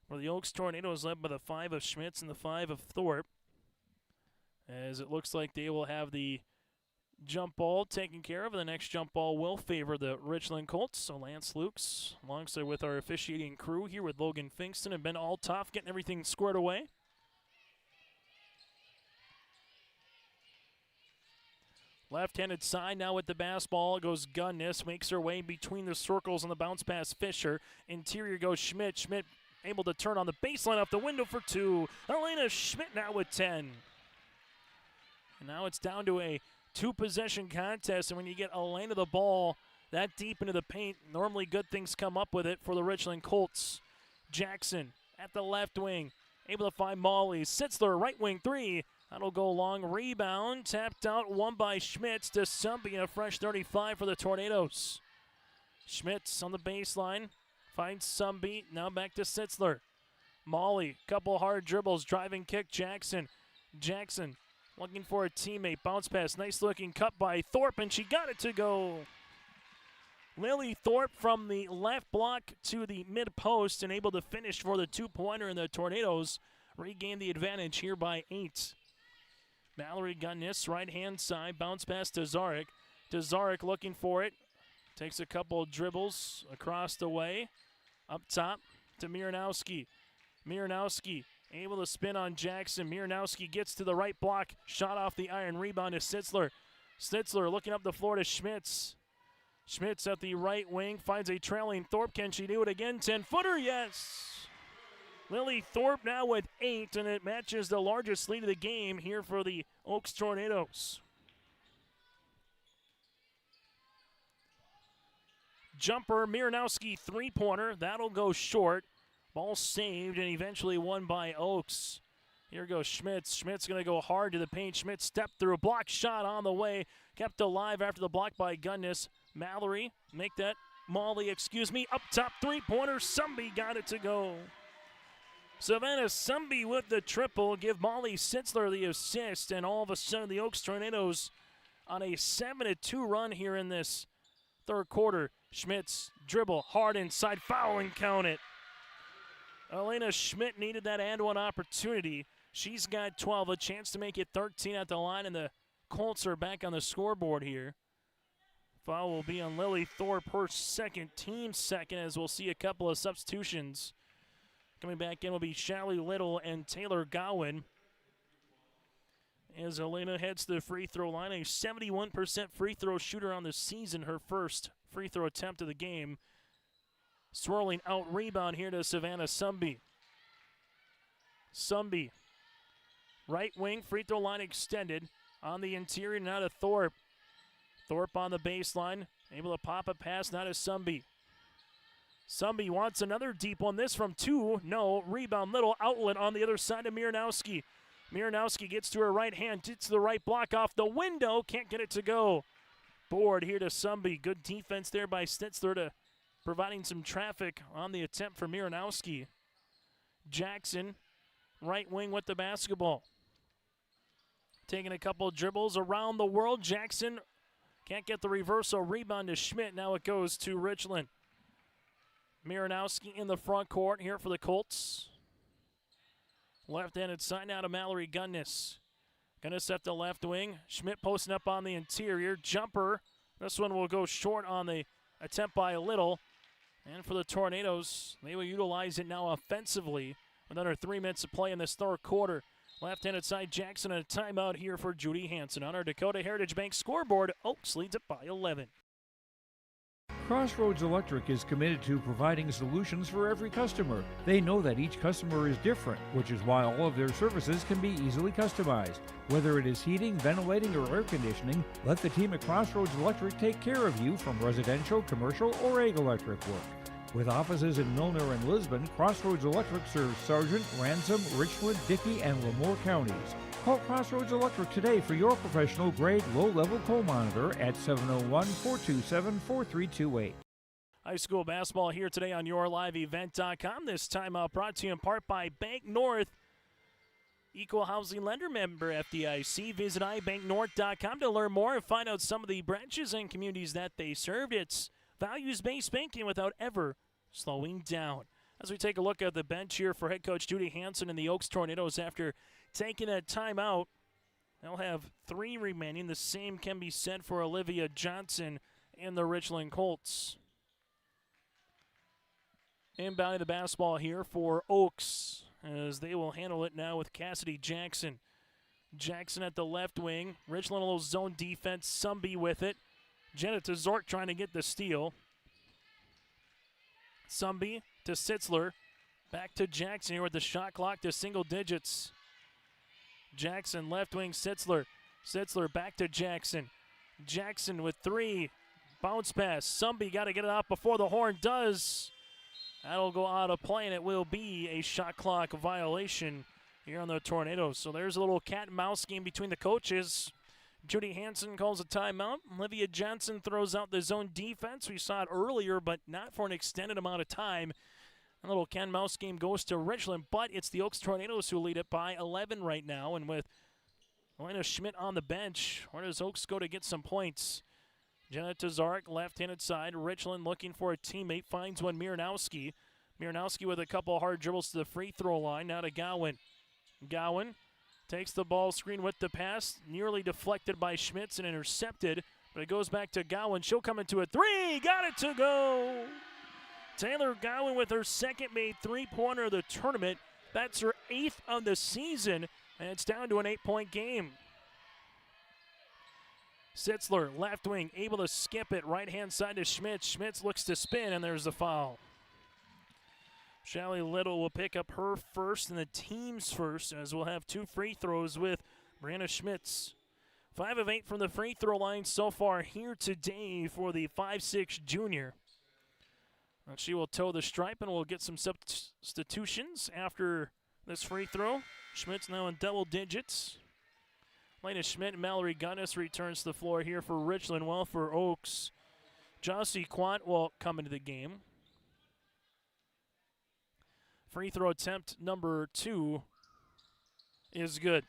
where the Oaks Tornadoes led by the 5 of Schmitz and the 5 of Thorpe. As it looks like they will have the jump ball taken care of, and the next jump ball will favor the Richland Colts. So Lance Lukes, alongside with our officiating crew here with Logan Finkston and Ben Altoff, getting everything squared away. Left-handed side now with the basketball goes Gunnis, makes her way between the circles on the bounce pass Fisher. Interior goes Schmidt. Schmidt able to turn on the baseline off the window for 2. Elena Schmidt now with 10. And now it's down to a 2-possession contest, and when you get Elena the ball, that deep into the paint. Normally good things come up with it for the Richland Colts. Jackson at the left wing, able to find Molly. Sitzler, right wing three. That'll go long. Rebound, tapped out, won by Schmitz to Sumby, and a fresh 35 for the Tornadoes. Schmitz on the baseline, finds Sumby, now back to Sitzler. Molly, couple hard dribbles, driving kick, Jackson. Jackson looking for a teammate, bounce pass, nice looking cut by Thorpe, and she got it to go. Lily Thorpe from the left block to the mid post and able to finish for the 2-pointer, and the Tornadoes regain the advantage here by 8. Mallory Gunnis, right-hand side, bounce pass to Zarek. To Zarek looking for it. Takes a couple dribbles across the way. Up top to Miranowski. Miranowski able to spin on Jackson. Miranowski gets to the right block. Shot off the iron. Rebound to Sitzler. Sitzler looking up the floor to Schmitz. Schmitz at the right wing finds a trailing Thorpe. Can she do it again? 10-footer, yes. Lily Thorpe now with 8, and it matches the largest lead of the game here for the Oaks Tornadoes. Jumper, Miranowski, three-pointer. That'll go short. Ball saved and eventually won by Oaks. Here goes Schmitz. Schmitz going to go hard to the paint. Schmitz stepped through. Block shot on the way. Kept alive after the block by Gunnis. Mallory, make that. Molly, up top three-pointer. Sumby got it to go. Savannah Sumby with the triple. Give Molly Sitzler the assist. And all of a sudden the Oaks Tornadoes on a 7-2 run here in this third quarter. Schmitz dribble hard inside. Foul and count it. Elena Schmidt needed that and one opportunity. She's got 12, a chance to make it 13 at the line, and the Colts are back on the scoreboard here. Foul will be on Lily Thorpe, her second, team second, as we'll see a couple of substitutions. Coming back in will be Shelly Little and Taylor Gowan. As Elena heads to the free throw line, a 71% free throw shooter on the season, her first free throw attempt of the game. Swirling out rebound here to Savannah Sumby. Sumby, right wing, free throw line extended. On the interior, now to Thorpe. Thorpe on the baseline, able to pop a pass, now to Sumby. Sumby wants another deep one, this from 2. No, rebound, Little outlet on the other side of Miranowski. Miranowski gets to her right hand, gets to the right block off the window, can't get it to go. Board here to Sumby. Good defense there by Sitzler to providing some traffic on the attempt for Miranowski. Jackson, right wing with the basketball. Taking a couple of dribbles around the world. Jackson can't get the reversal. Rebound to Schmidt. Now it goes to Richland. Miranowski in the front court here for the Colts. Left-handed side now to Mallory Gunnis. Gunnis at the left wing. Schmidt posting up on the interior. Jumper. This one will go short on the attempt by Little. And for the Tornadoes, they will utilize it now offensively with under 3 minutes to play in this third quarter. Left-handed side, Jackson, and a timeout here for Judy Hansen. On our Dakota Heritage Bank scoreboard, Oaks leads it by 11. Crossroads Electric is committed to providing solutions for every customer. They know that each customer is different, which is why all of their services can be easily customized. Whether it is heating, ventilating, or air conditioning, let the team at Crossroads Electric take care of you from residential, commercial, or ag electric work. With offices in Milner and Lisbon, Crossroads Electric serves Sargent, Ransom, Richland, Dickey, and Lemoore counties. Call Crossroads Electric today for your professional-grade low-level coal monitor at 701-427-4328. High school basketball here today on YourLiveEvent.com. This timeout brought to you in part by Bank North, Equal Housing Lender member FDIC. Visit ibanknorth.com to learn more and find out some of the branches and communities that they served. It's values-based banking without ever slowing down. As we take a look at the bench here for head coach Judy Hansen and the Oaks Tornadoes after taking a timeout, they'll have 3 remaining. The same can be said for Olivia Johnson and the Richland Colts. Inbounding the basketball here for Oaks as they will handle it now with Cassidy Jackson. Jackson at the left wing. Richland a little zone defense. Sumby with it. Jenna to Zork trying to get the steal. Sumby to Sitzler. Back to Jackson here with the shot clock to single digits. Jackson left wing Sitzler. Sitzler back to Jackson. Jackson with 3. Bounce pass. Somebody got to get it out before the horn does. That'll go out of play, and it will be a shot clock violation here on the Tornadoes. So there's a little cat and mouse game between the coaches. Judy Hansen calls a timeout. Olivia Johnson throws out the zone defense. We saw it earlier, but not for an extended amount of time. A little cat and mouse game goes to Richland, but it's the Oaks Tornadoes who lead it by 11 right now. And with Elena Schmidt on the bench, where does Oaks go to get some points? Jenna Tazarek, left-handed side. Richland looking for a teammate, finds one, Miranowski. Miranowski with a couple hard dribbles to the free throw line. Now to Gowan. Gowan takes the ball screen with the pass, nearly deflected by Schmitz and intercepted, but it goes back to Gowan. She'll come into a three, got it to go. Taylor Gowan with her second made three-pointer of the tournament. That's her 8th of the season, and it's down to an 8-point game. Sitzler, left wing, able to skip it, right-hand side to Schmitz. Schmitz looks to spin, and there's the foul. Shelly Little will pick up her first and the team's first, as we'll have 2 free throws with Brianna Schmitz. 5 of 8 from the free throw line so far here today for the 5'6" junior. And she will toe the stripe, and we'll get some substitutions after this free throw. Schmitz now in double digits. Lena Schmidt and Mallory Gunnis returns to the floor here for Richland. Well, for Oaks, Jossie Quant will come into the game. Free throw attempt number 2 is good.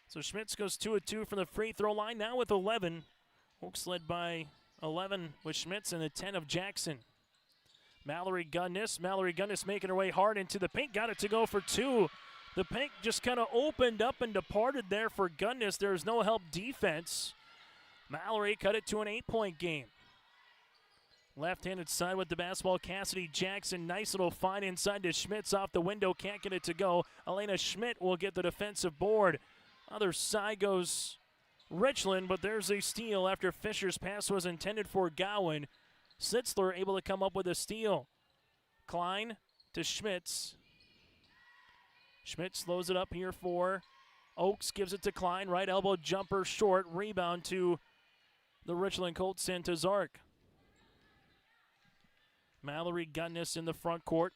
So Schmitz goes 2 of 2 from the free throw line, now with 11. Oaks led by 11 with Schmitz and the 10 of Jackson. Mallory Gunnis making her way hard into the paint, got it to go for 2. The paint just kind of opened up and departed there for Gunnis. There's no help defense. Mallory cut it to an 8-point game. Left-handed side with the basketball, Cassidy Jackson. Nice little find inside to Schmitz off the window. Can't get it to go. Elena Schmidt will get the defensive board. Other side goes Richland, but there's a steal after Fisher's pass was intended for Gowan. Sitzler able to come up with a steal. Klein to Schmitz. Schmidt slows it up here for Oaks, gives it to Klein. Right elbow jumper short. Rebound to the Richland Colts and to Zark. Mallory Gunnis in the front court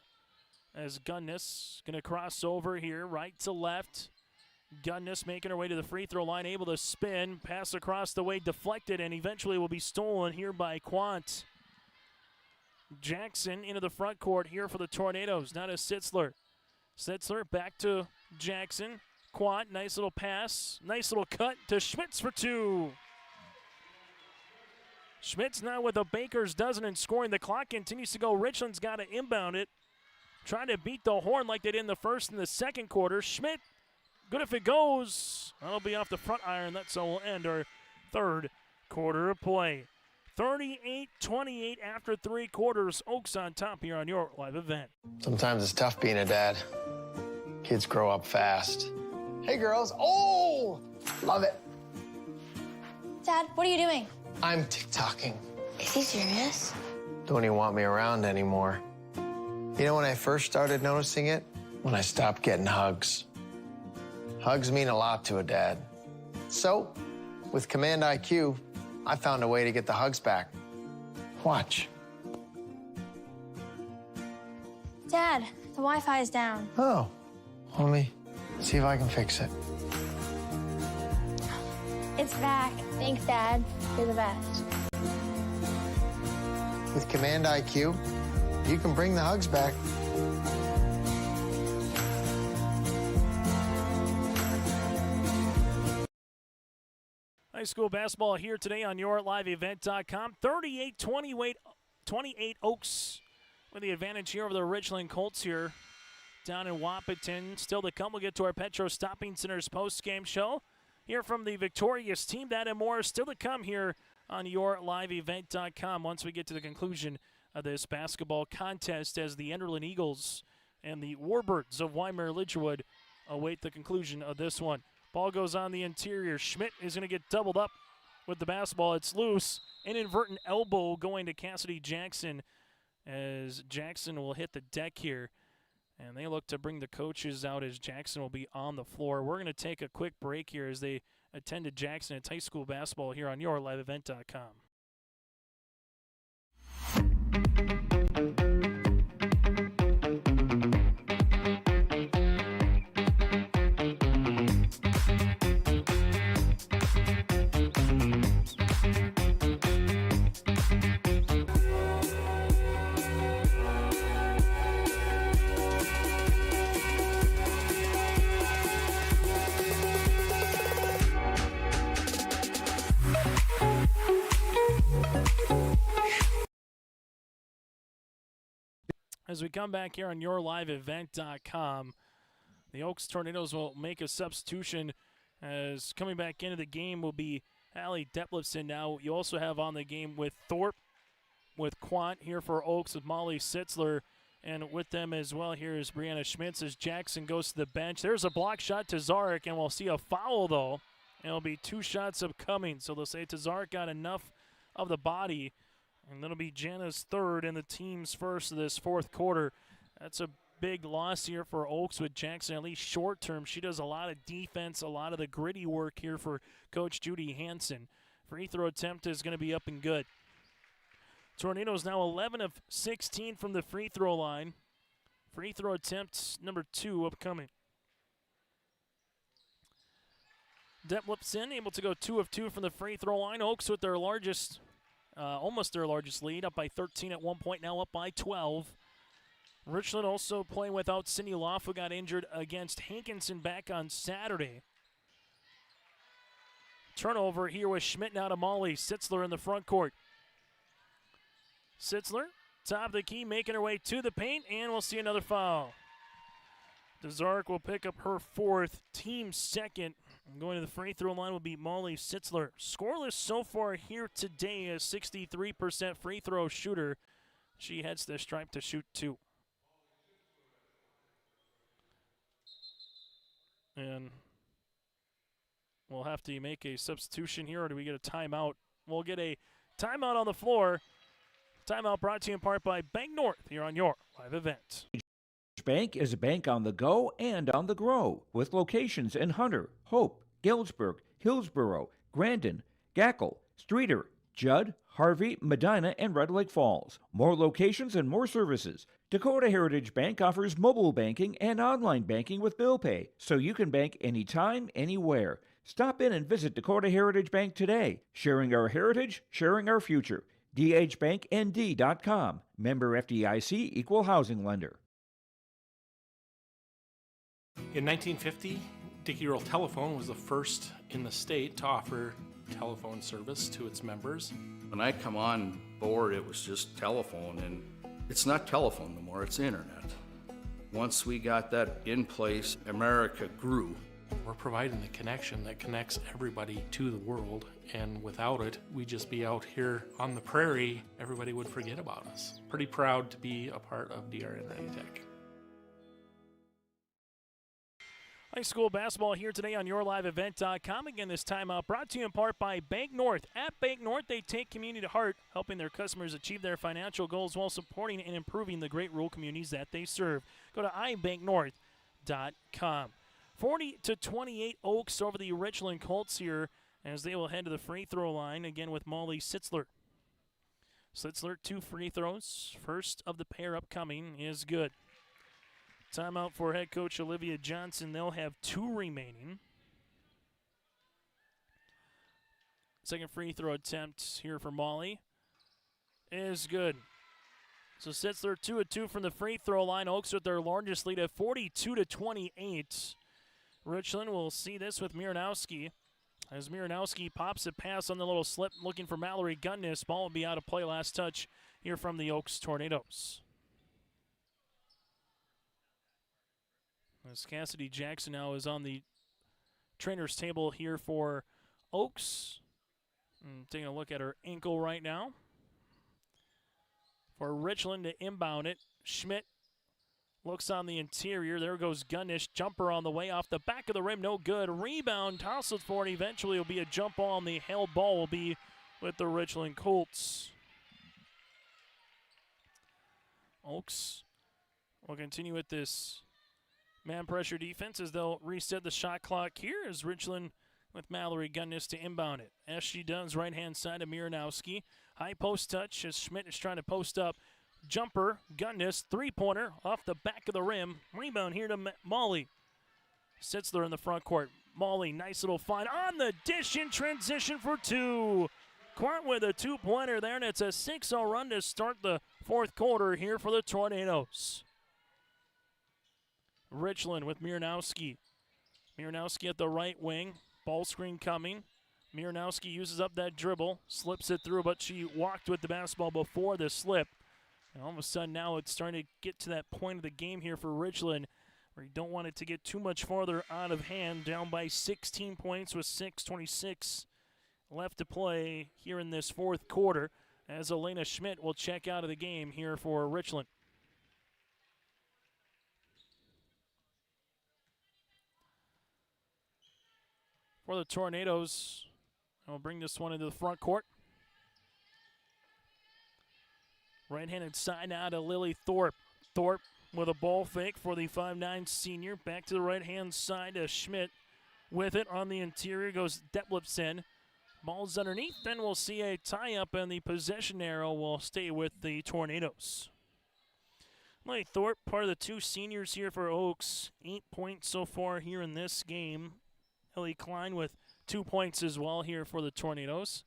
as Gunnis going to cross over here, right to left. Gunnis making her way to the free throw line, able to spin, pass across the way, deflected, and eventually will be stolen here by Quant. Jackson into the front court here for the Tornadoes. Now to Sitzler. Sitzler back to Jackson. Quant, nice little pass, nice little cut to Schmitz for 2. Schmitz now with a baker's dozen and scoring. The clock continues to go. Richland's got to inbound it. Trying to beat the horn like they did in the first and the second quarter. Schmidt, good if it goes. That'll be off the front iron. That's how we'll end our third quarter of play. 38-28 after 3 quarters. Oaks on top here on your live event. Sometimes it's tough being a dad. Kids grow up fast. Hey, girls. Oh, love it. Dad, what are you doing? I'm TikToking. Is he serious? Don't even want me around anymore. You know when I first started noticing it? When I stopped getting hugs. Hugs mean a lot to a dad. So, with Command IQ, I found a way to get the hugs back. Watch. Dad, the Wi-Fi is down. Oh, let me see if I can fix it. It's back. Thanks, Dad. You're the best. With Command IQ, you can bring the hugs back. High school basketball here today on yourliveevent.com. 38-28 Oaks with the advantage here over the Richland Colts here down in Wahpeton. Still to come, we'll get to our Petro Stopping Center's post-game show. Hear from the victorious team. That and more still to come here on yourliveevent.com once we get to the conclusion of this basketball contest as the Enderlin Eagles and the Warbirds of Weimar Lidgerwood await the conclusion of this one. Ball goes on the interior. Schmidt is going to get doubled up with the basketball. It's loose. Inadvertent elbow going to Cassidy Jackson as Jackson will hit the deck here. And they look to bring the coaches out as Jackson will be on the floor. We're going to take a quick break here as they attend to Jackson. It's high school basketball here on yourliveevent.com. As we come back here on yourliveevent.com, the Oaks Tornadoes will make a substitution, as coming back into the game will be Allie Detlefson. Now you also have on the game with Thorpe, with Quant here for Oaks, with Molly Sitzler, and with them as well here is Brianna Schmitz as Jackson goes to the bench. There's a block shot to Zarek, and we'll see a foul though. And it'll be 2 shots upcoming, so they'll say Tazarek got enough of the body, and that'll be Jana's third and the team's first of this fourth quarter. That's a big loss here for Oaks with Jackson, at least short term. She does a lot of defense, a lot of the gritty work here for Coach Judy Hansen. Free throw attempt is going to be up and good. Tornadoes now 11 of 16 from the free throw line. Free throw attempt number 2 upcoming. Detlefson able to go 2 of 2 from the free throw line. Oaks with their largest, almost their largest lead, up by 13 at one point, now up by 12. Richland also playing without Cindy Loff, who got injured against Hankinson back on Saturday. Turnover here with Schmidt now to Molly Sitzler in the front court. Sitzler, top of the key, making her way to the paint, and we'll see another foul. Tazarek will pick up her 4th, team 2nd. And going to the free throw line will be Molly Sitzler. Scoreless so far here today, a 63% free throw shooter. She heads to the stripe to shoot 2. And we'll have to make a substitution here, or do we get a timeout? We'll get a timeout on the floor. Timeout brought to you in part by Bank North here on your live event. Bank is a bank on the go and on the grow, with locations in Hunter, Hope, Galesburg, Hillsborough, Grandin, Gackle, Streeter, Judd, Harvey, Medina, and Red Lake Falls. More locations and more services. Dakota Heritage Bank offers mobile banking and online banking with bill pay, so you can bank anytime, anywhere. Stop in and visit Dakota Heritage Bank today. Sharing our heritage, sharing our future. dhbanknd.com. Member FDIC, Equal Housing Lender. In 1950, Dickey Earl Telephone was the first in the state to offer telephone service to its members. When I come on board, it was just telephone, and it's not telephone no more, it's internet. Once we got that in place, America grew. We're providing the connection that connects everybody to the world, and without it, we'd just be out here on the prairie. Everybody would forget about us. Pretty proud to be a part of DRN ReadyTech. High school basketball here today on yourliveevent.com. Again, this timeout brought to you in part by Bank North. At Bank North, they take community to heart, helping their customers achieve their financial goals while supporting and improving the great rural communities that they serve. Go to ibanknorth.com. 40-28 Oaks over the Richland Colts here as they will head to the free throw line again with Molly Sitzler. Sitzler, 2 free throws. First of the pair upcoming is good. Timeout for head coach Olivia Johnson. They'll have 2 remaining. Second free throw attempt here for Molly is good. So Sitzler 2 of 2 from the free throw line. Oaks with their largest lead at 42-28. Richland will see this with Miranowski. As Miranowski pops a pass on the little slip, looking for Mallory Gunnis. Ball will be out of play. Last touch here from the Oaks Tornadoes. As Cassidy Jackson now is on the trainer's table here for Oaks. And taking a look at her ankle right now. For Richland to inbound it. Schmidt looks on the interior. There goes Gunnish. Jumper on the way off the back of the rim. No good. Rebound tousled for it. Eventually will be a jump ball, and the held ball will be with the Richland Colts. Oaks will continue with this man pressure defense as they'll reset the shot clock here as Richland with Mallory Gunnis to inbound it. As she does, right-hand side of Miranowski. High post touch as Schmidt is trying to post up. Jumper, Gunnis, three-pointer off the back of the rim. Rebound here to Molly. Sitzler in the front court. Molly, nice little find on the dish in transition for 2. Quart with a 2-pointer there, and it's a 6-0 run to start the fourth quarter here for the Tornadoes. Richland with Miranowski. Miranowski at the right wing. Ball screen coming. Miranowski uses up that dribble. Slips it through, but she walked with the basketball before the slip. And all of a sudden now it's starting to get to that point of the game here for Richland where you don't want it to get too much farther out of hand. Down by 16 points with 6:26 left to play here in this fourth quarter as Elena Schmidt will check out of the game here for Richland. For the Tornadoes, I'll bring this one into the front court. Right-handed side now to Lily Thorpe. Thorpe with a ball fake for the 5'9" senior. Back to the right-hand side to Schmidt. With it on the interior goes Detlefsen. Ball's underneath, then we'll see a tie-up, and the possession arrow will stay with the Tornadoes. Lily Thorpe, part of the two seniors here for Oaks. 8 points so far here in this game. Hilly Klein with 2 points as well here for the Tornadoes.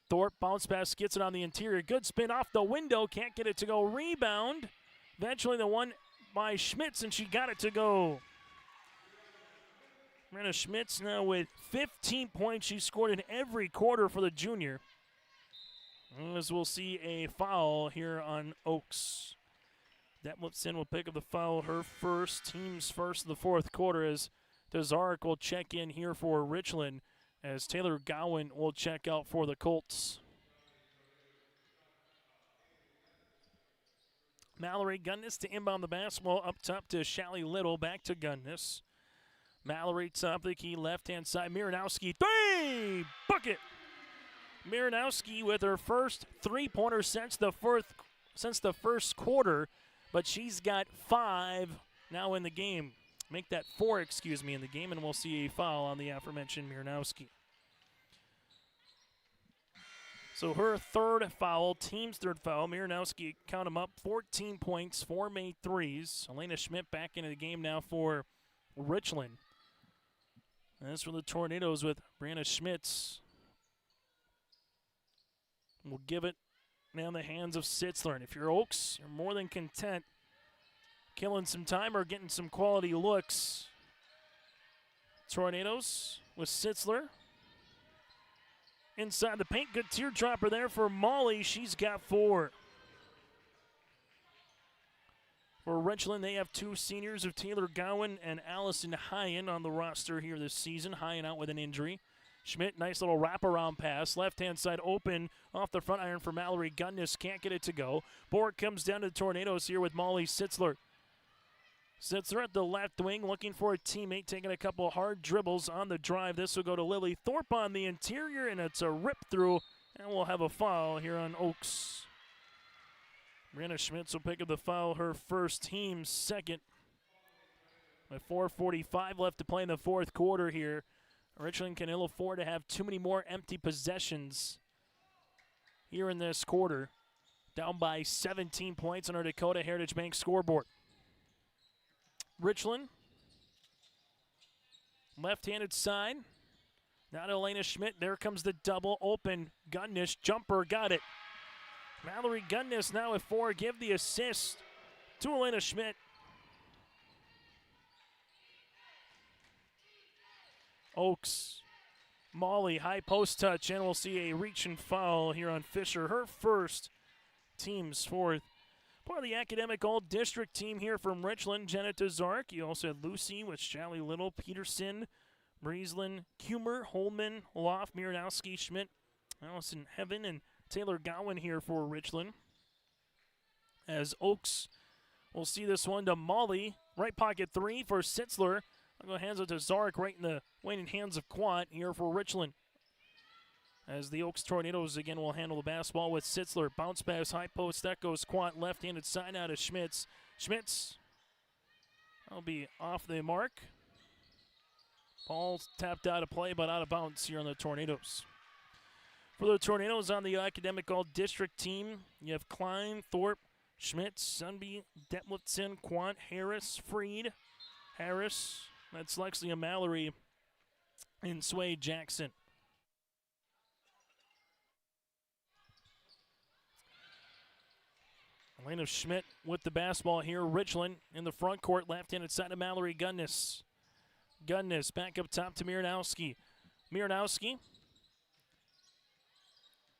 Thorpe bounce pass, gets it on the interior. Good spin off the window, can't get it to go. Rebound. Eventually the one by Schmitz, and she got it to go. Brenna Schmitz now with 15 points. She scored in every quarter for the junior. As we'll see a foul here on Oaks. Detlefsen will pick up the foul, her first, team's first of the fourth quarter, as Dazark will check in here for Richland, as Taylor Gowan will check out for the Colts. Mallory Gunnis to inbound the basketball up top to Shally Little, back to Gunnis. Mallory top of the key, left-hand side, Miranowski, three! Bucket! Miranowski with her first three-pointer since the first quarter, but she's got 5 now in the game. Make that 4, in the game, and we'll see a foul on the aforementioned Miranowski. So her third foul, team's third foul. Miranowski, count them up, 14 points, 4 made threes. Elena Schmidt back into the game now for Richland. And as for the Tornadoes with Brianna Schmitz, we'll give it now in the hands of Sitzler. And if you're Oaks, you're more than content killing some time or getting some quality looks. Tornadoes with Sitzler. Inside the paint, good teardropper there for Molly. She's got 4. For Richland, they have 2 seniors of Taylor Gowan and Allison Hyen on the roster here this season. Hyen out with an injury. Schmidt, nice little wraparound pass. Left-hand side open off the front iron for Mallory Gunnis. Can't get it to go. Board comes down to the Tornadoes here with Molly Sitzler. Sitzler at the left wing looking for a teammate, taking a couple hard dribbles on the drive. This will go to Lily Thorpe on the interior, and it's a rip-through, and we'll have a foul here on Oaks. Brianna Schmitz will pick up the foul, her first, team's second. With 4:45 left to play in the fourth quarter here, Richland can ill afford to have too many more empty possessions here in this quarter. Down by 17 points on our Dakota Heritage Bank scoreboard. Richland, left-handed side. Now to Elena Schmidt. There comes the double open. Gunnis, jumper, got it. Mallory Gunnis now with 4. Give the assist to Elena Schmidt. Oaks, Molly, high post touch, and we'll see a reach and foul here on Fisher. Her first, team's 4th. Part of the academic all-district team here from Richland, Jenna Dazark. You also had Lucy with Shally Little, Peterson, Breeslin, Kumer, Holman, Loft, Miranowski, Schmidt, Allison Heaven, and Taylor Gowan here for Richland. As Oaks will see this one to Molly. Right pocket 3 for Sitzler. I'll go hands it to Zark right in the waning hands of Quant here for Richland. As the Oaks Tornadoes again will handle the basketball with Sitzler. Bounce pass, high post, that goes Quant. Left-handed side out of Schmitz. Schmitz will be off the mark. Ball's tapped out of play, but out of bounds here on the Tornadoes. For the Tornadoes on the academic all-district team, you have Klein, Thorpe, Schmitz, Sunby, Detlefsen, Quant, Harris, Freed, Harris. That's Lexley and Mallory, and Sway Jackson. Elena Schmidt with the basketball here. Richland in the front court, left-handed side of Mallory Gunnis. Gunnis back up top to Miranowski. Miranowski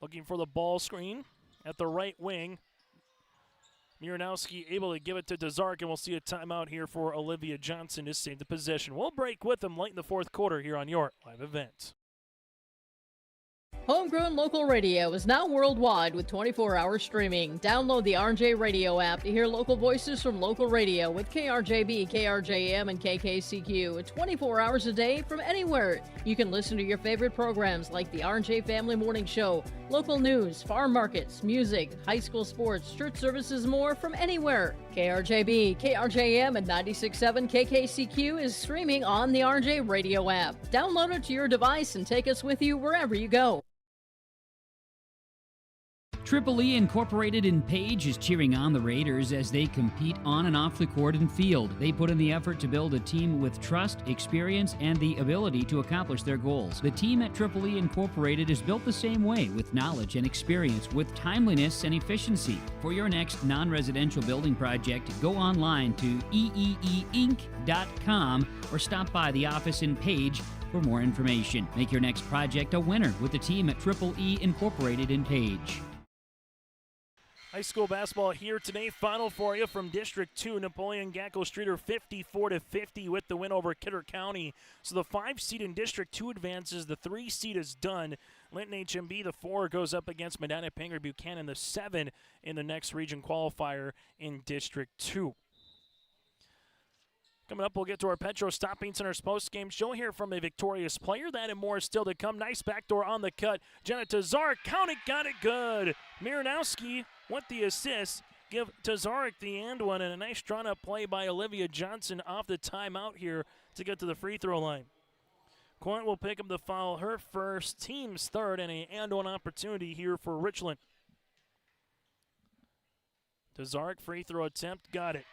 looking for the ball screen. at the right wing. Miranowski able to give it to Dazark, and we'll see a timeout here for Olivia Johnson to save the possession. We'll break with them late in the fourth quarter here on your live event. Homegrown local radio is now worldwide with 24-hour streaming. Download the RJ Radio app to hear local voices from local radio with KRJB, KRJM, and KKCQ 24 hours a day from anywhere. You can listen to your favorite programs like the RJ Family Morning Show, local news, farm markets, music, high school sports, church services, more from anywhere. KRJB, KRJM, and 96.7 KKCQ is streaming on the RJ Radio app. Download it to your device and take us with you wherever you go. Triple E Incorporated in Page is cheering on the Raiders as they compete on and off the court and field. They put in the effort to build a team with trust, experience, and the ability to accomplish their goals. The team at Triple E Incorporated is built the same way, with knowledge and experience, with timeliness and efficiency. For your next non-residential building project, go online to eeeinc.com or stop by the office in Page for more information. Make your next project a winner with the team at Triple E Incorporated in Page. High school basketball here today. Final for you from District 2. Napoleon Gacko Streeter 54-50 with the win over Kidder County. So the 5 seed in District 2 advances. The 3 seed is done. Linton HMB, the 4, goes up against Medina Panger Buchanan, the 7 in the next region qualifier in District 2. Coming up, we'll get to our Petro Stopping Center's post-game show here from a victorious player. That and more still to come. Nice backdoor on the cut. Jenna Tazarek, count it, got it good. Miranowski with the assist. Give Tazarek the and one, and a nice drawn-up play by Olivia Johnson off the timeout here to get to the free throw line. Quant will pick up the foul, her first, team's third, and an and one opportunity here for Richland. Tazarek free throw attempt, got it.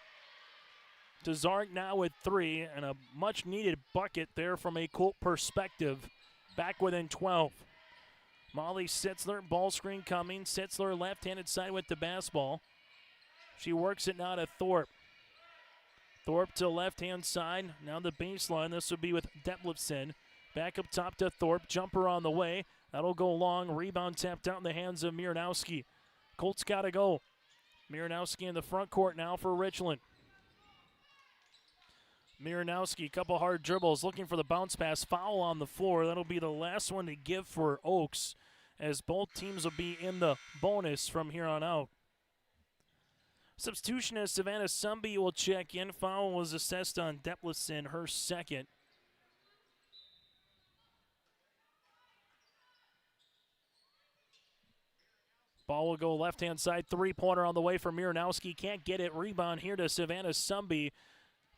Tazarek now with 3, and a much-needed bucket there from a Colt perspective. Back within 12. Molly Sitzler, ball screen coming. Sitzler left-handed side with the basketball. She works it now to Thorpe. Thorpe to left-hand side. Now the baseline. This will be with Detlefson. Back up top to Thorpe. Jumper on the way. That'll go long. Rebound tapped out in the hands of Miranowski. Colt's got to go. Miranowski in the front court now for Richland. Miranowski, couple hard dribbles, looking for the bounce pass. Foul on the floor. That'll be the last one to give for Oaks, as both teams will be in the bonus from here on out. Substitution as Savannah Sumby will check in. Foul was assessed on Detlefson, her second. Ball will go left-hand side. Three-pointer on the way for Miranowski. Can't get it. Rebound here to Savannah Sumby.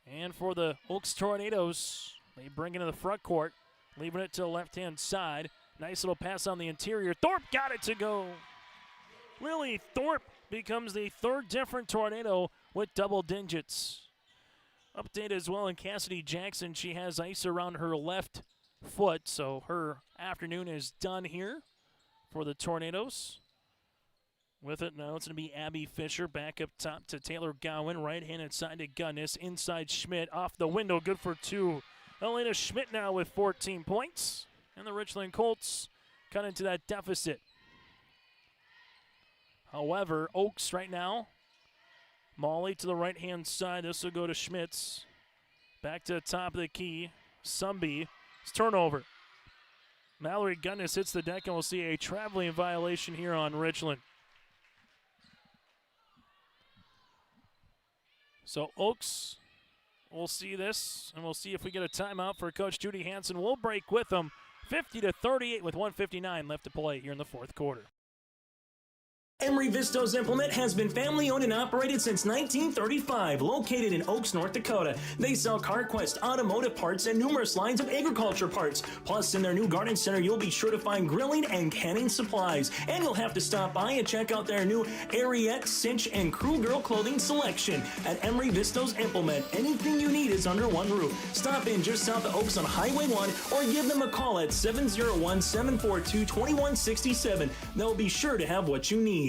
And for the Oaks Tornadoes, they bring it to the front court, leaving it to the left-hand side. Nice little pass on the interior. Thorpe got it to go. Lily Thorpe becomes the third different Tornado with double digits. Update as well in Cassidy Jackson. She has ice around her left foot, so her afternoon is done here for the Tornadoes. With it now, it's going to be Abby Fisher back up top to Taylor Gowan. Right-handed side to Gunnis. Inside Schmidt. Off the window. Good for 2. Elena Schmidt now with 14 points. And the Richland Colts cut into that deficit. However, Oaks right now. Molly to the right-hand side. This will go to Schmitz. Back to the top of the key. Sumby. It's turnover. Mallory Gunnis hits the deck, and we'll see a traveling violation here on Richland. So Oaks, we'll see this, and we'll see if we get a timeout for Coach Judy Hansen. We'll break with them 50-38 with 1:59 left to play here in the fourth quarter. Emery Vistos Implement has been family owned and operated since 1935, located in Oaks, North Dakota. They sell CarQuest automotive parts and numerous lines of agriculture parts. Plus, in their new garden center, you'll be sure to find grilling and canning supplies. And you'll have to stop by and check out their new Ariette, Cinch, and Crew Girl clothing selection. At Emery Vistos Implement, anything you need is under one roof. Stop in just south of Oaks on Highway 1 or give them a call at 701-742-2167. They'll be sure to have what you need.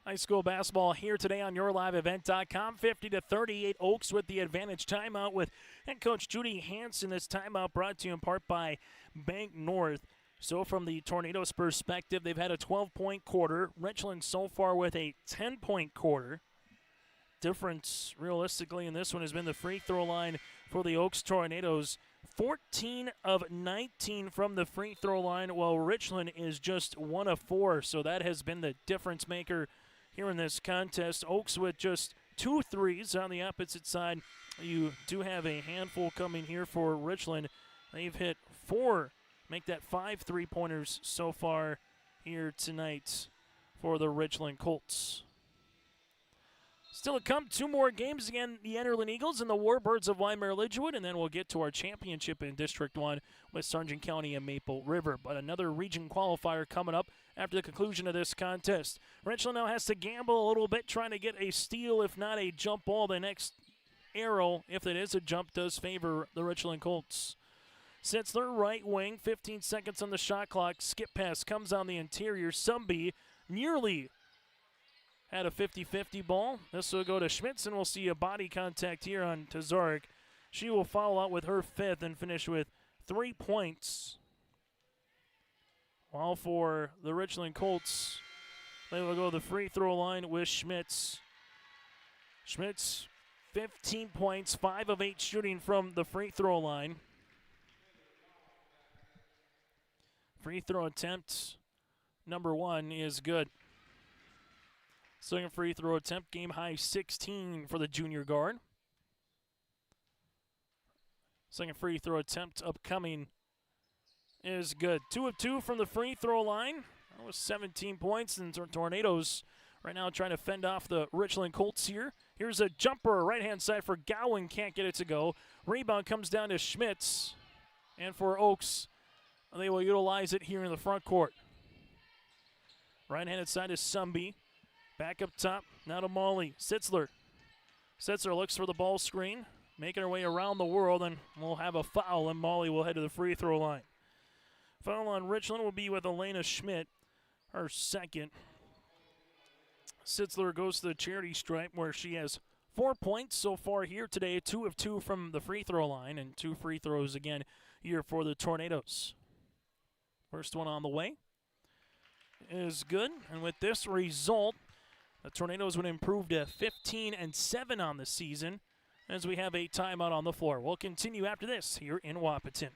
High school basketball here today on YourLiveEvent.com. 50-38 Oaks with the advantage. Timeout with head coach Judy Hansen. This timeout brought to you in part by Bank North. So from the Tornadoes' perspective, they've had a 12-point quarter. Richland so far with a 10-point quarter. Difference, realistically, in this one has been the free throw line for the Oaks Tornadoes. 14 of 19 from the free throw line, while Richland is just 1 of 4. So that has been the difference maker here in this contest. Oaks with just 2 threes on the opposite side. You do have a handful coming here for Richland. They've hit 4, make that 5 3-pointers so far here tonight for the Richland Colts. Still to come, 2 more games. Again, the Enderlin Eagles and the Warbirds of Weimar-Lidgewood, and then we'll get to our championship in District 1 with Sargent County and Maple River. But another region qualifier coming up after the conclusion of this contest. Richland now has to gamble a little bit, trying to get a steal, if not a jump ball. The next arrow, if it is a jump, does favor the Richland Colts. Sitzler, right wing, 15 seconds on the shot clock. Skip pass comes on the interior. Sumby nearly had a 50-50 ball. This will go to Schmitz, and we'll see a body contact here on Tazarek. She will follow out with her 5th and finish with 3 points. While for the Richland Colts, they will go to the free throw line with Schmitz. Schmitz, 15 points, 5 of 8 shooting from the free throw line. Free throw attempt number 1 is good. Second free throw attempt, game high 16 for the junior guard. Second free throw attempt upcoming is good. 2 of 2 from the free throw line. That was 17 points, and Tornadoes right now trying to fend off the Richland Colts here. Here's a jumper, right-hand side for Gowan, can't get it to go. Rebound comes down to Schmitz, and for Oaks, they will utilize it here in the front court. Right-handed side is Sumby. Back up top, now to Molly. Sitzler. Sitzler looks for the ball screen, making her way around the world, and we'll have a foul, and Molly will head to the free throw line. Foul on Richland will be with Elena Schmidt, her 2nd. Sitzler goes to the charity stripe where she has 4 points so far here today, 2 of 2 from the free throw line, and 2 free throws again here for the Tornadoes. First one on the way is good, and with this result, the Tornadoes would improve to 15-7 on the season as we have a timeout on the floor. We'll continue after this here in Wahpeton.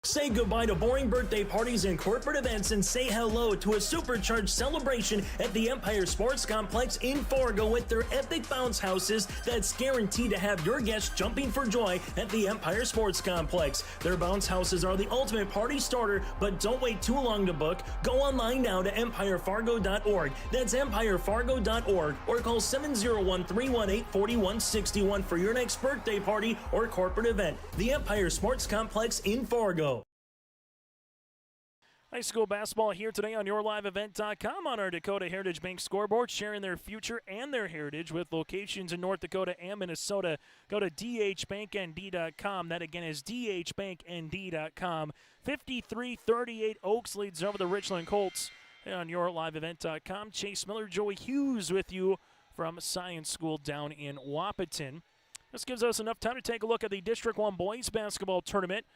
Say goodbye to boring birthday parties and corporate events and say hello to a supercharged celebration at the Empire Sports Complex in Fargo with their epic bounce houses that's guaranteed to have your guests jumping for joy at the Empire Sports Complex. Their bounce houses are the ultimate party starter, but don't wait too long to book. Go online now to empirefargo.org. That's empirefargo.org, or call 701-318-4161 for your next birthday party or corporate event. The Empire Sports Complex in Fargo. High school basketball here today on YourLiveEvent.com on our Dakota Heritage Bank scoreboard, sharing their future and their heritage with locations in North Dakota and Minnesota. Go to dhbanknd.com. That again is dhbanknd.com. 53-38 Oaks leads over the Richland Colts on YourLiveEvent.com. Chase Miller, Joey Hughes with you from Science School down in Wahpeton. This gives us enough time to take a look at the District 1 boys basketball tournament.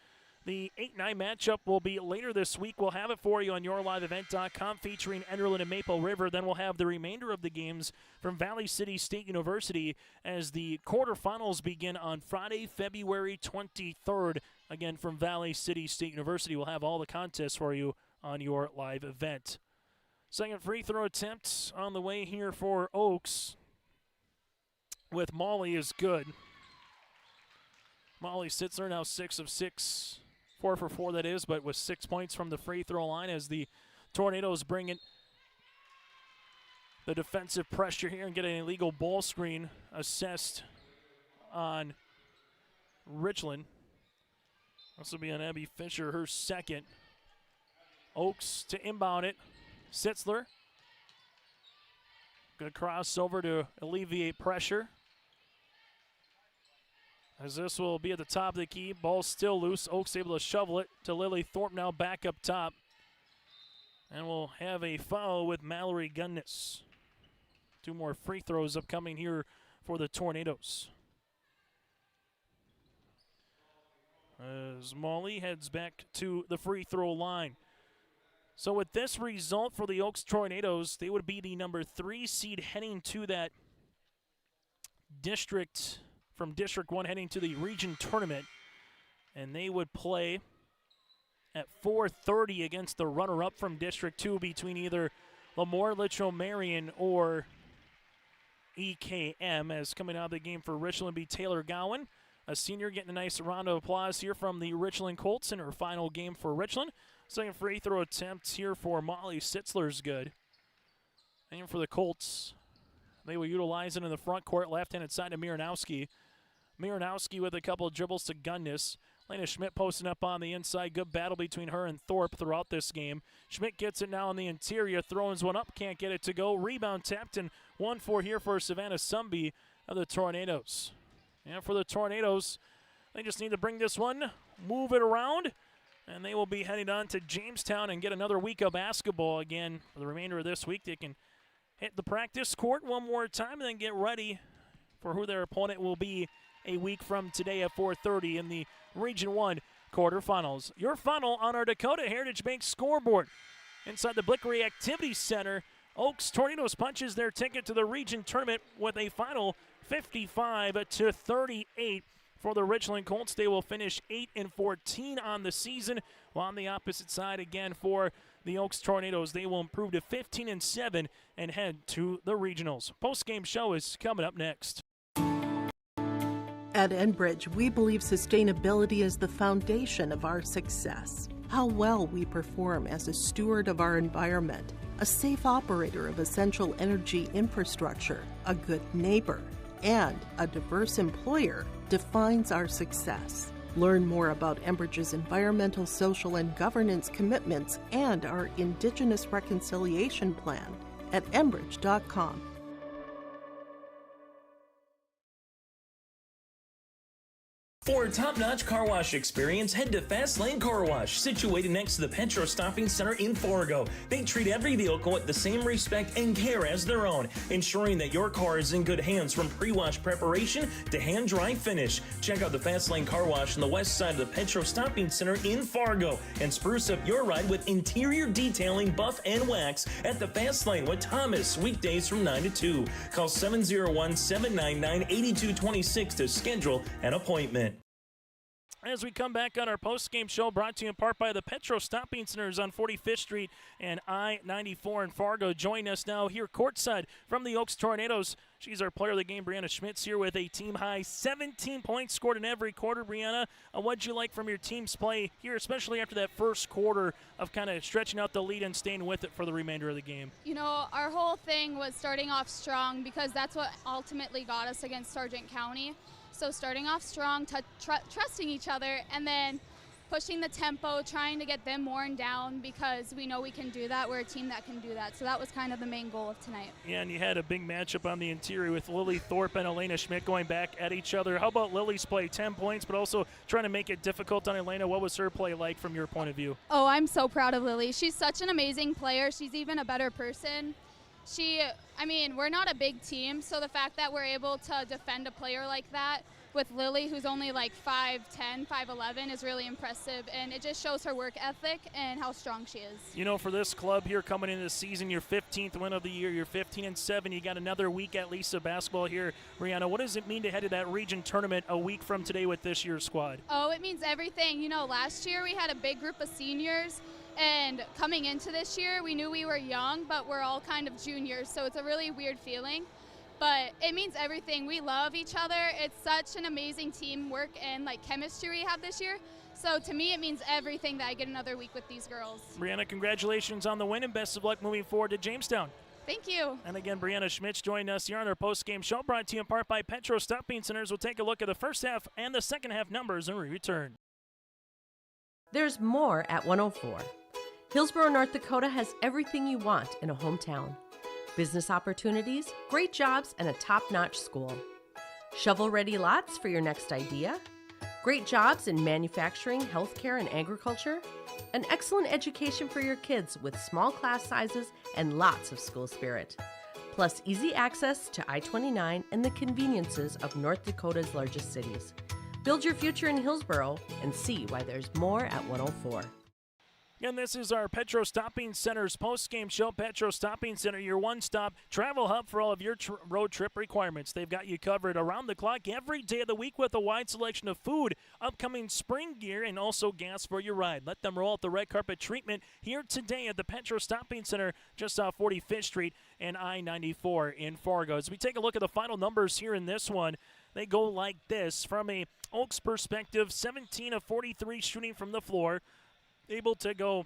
The 8-9 matchup will be later this week. We'll have it for you on YourLiveEvent.com featuring Enderlin and Maple River. Then we'll have the remainder of the games from Valley City State University as the quarterfinals begin on Friday, February 23rd. Again, from Valley City State University. We'll have all the contests for you on your live event. Second free throw attempt on the way here for Oaks with Molly is good. Molly Sitzler now 6 of 6. 4 for 4 that is, but with 6 points from the free throw line as the Tornadoes bring in the defensive pressure here and get an illegal ball screen assessed on Richland. This will be on Abby Fisher, her 2nd. Oaks to inbound it. Sitzler. Good crossover to alleviate pressure. As this will be at the top of the key. Ball still loose. Oaks able to shovel it to Lily Thorpe now back up top. And we'll have a foul with Mallory Gunnis. 2 more free throws upcoming here for the Tornadoes. as Molly heads back to the free throw line. So with this result for the Oaks Tornadoes, they would be the number 3 seed heading to that district, from District 1 heading to the region tournament. And they would play at 4:30 against the runner-up from District 2 between either Lemoore, Litchfield, Marion, or EKM. As coming out of the game for Richland be Taylor Gowan, a senior, getting a nice round of applause here from the Richland Colts in her final game for Richland. Second free throw attempt here for Molly Sitzler's good. And for the Colts, they will utilize it in the front court, left-handed side to Miranowski. Miranowski with a couple of dribbles to Gundness. Lena Schmidt posting up on the inside. Good battle between her and Thorpe throughout this game. Schmidt gets it now on the interior, throws one up, can't get it to go. Rebound tapped, and 1-4 here for Savannah Sumby of the Tornadoes. And for the Tornadoes, they just need to bring this one, move it around, and they will be heading on to Jamestown and get another week of basketball again. For the remainder of this week, they can hit the practice court one more time and then get ready for who their opponent will be a week from today at 4:30 in the Region 1 quarterfinals. Your final on our Dakota Heritage Bank scoreboard. Inside the Blickery Activity Center, Oaks Tornadoes punches their ticket to the region tournament with a final 55-38 for the Richland Colts. They will finish 8-14 on the season, while on the opposite side again for the Oaks Tornadoes, they will improve to 15-7 and head to the regionals. Post-game show is coming up next. At Enbridge, we believe sustainability is the foundation of our success. How well we perform as a steward of our environment, a safe operator of essential energy infrastructure, a good neighbor, and a diverse employer defines our success. Learn more about Enbridge's environmental, social, and governance commitments and our Indigenous Reconciliation Plan at enbridge.com. For a top-notch car wash experience, head to Fast Lane Car Wash, situated next to the Petro Stopping Center in Fargo. They treat every vehicle with the same respect and care as their own, ensuring that your car is in good hands from pre-wash preparation to hand-dry finish. Check out the Fast Lane Car Wash on the west side of the Petro Stopping Center in Fargo and spruce up your ride with interior detailing, buff, and wax at the Fast Lane with Thomas, weekdays from 9 to 2. Call 701-799-8226 to schedule an appointment. As we come back on our post-game show, brought to you in part by the Petro Stopping Centers on 45th Street and I-94 in Fargo. Join us now here courtside from the Oaks Tornadoes. She's our player of the game, Brianna Schmitz, here with a team-high 17 points scored in every quarter. Brianna, what'd you like from your team's play here, especially after that first quarter of kind of stretching out the lead and staying with it for the remainder of the game? You know, our whole thing was starting off strong because that's what ultimately got us against Sargent County. So starting off strong, trusting each other, and then pushing the tempo, trying to get them worn down because we know we can do that. We're a team that can do that. So that was kind of the main goal of tonight. Yeah, and you had a big matchup on the interior with Lily Thorpe and Elena Schmidt going back at each other. How about Lily's play? 10 points, but also trying to make it difficult on Elena. What was her play like from your point of view? Oh, I'm so proud of Lily. She's such an amazing player. She's even a better person. We're not a big team, so the fact that we're able to defend a player like that with Lily, who's only like 5'10", 5'11", is really impressive, and it just shows her work ethic and how strong she is. You know, for this club here coming into the season, your 15th win of the year, you're 15-7. You got another week at least of basketball here. Brianna, what does it mean to head to that region tournament a week from today with this year's squad? Oh, it means everything. You know, last year we had a big group of seniors, and coming into this year, we knew we were young, but we're all kind of juniors, so it's a really weird feeling. But it means everything. We love each other. It's such an amazing teamwork and chemistry we have this year. So to me, it means everything that I get another week with these girls. Brianna, congratulations on the win and best of luck moving forward to Jamestown. Thank you. And again, Brianna Schmitz joined us here on our post-game show, brought to you in part by Petro Stopping Centers. We'll take a look at the first half and the second half numbers and we return. There's more at 104. Hillsborough, North Dakota has everything you want in a hometown. Business opportunities, great jobs, and a top-notch school. Shovel-ready lots for your next idea. Great jobs in manufacturing, healthcare, and agriculture. An excellent education for your kids with small class sizes and lots of school spirit. Plus easy access to I-29 and the conveniences of North Dakota's largest cities. Build your future in Hillsboro and see why there's more at 104. And this is our Petro Stopping Center's post-game show. Petro Stopping Center, your one-stop travel hub for all of your road trip requirements. They've got you covered around the clock every day of the week with a wide selection of food, upcoming spring gear, and also gas for your ride. Let them roll out the red carpet treatment here today at the Petro Stopping Center just off 45th Street and I-94 in Fargo. As we take a look at the final numbers here in this one, they go like this. From a Oaks perspective, 17 of 43 shooting from the floor, able to go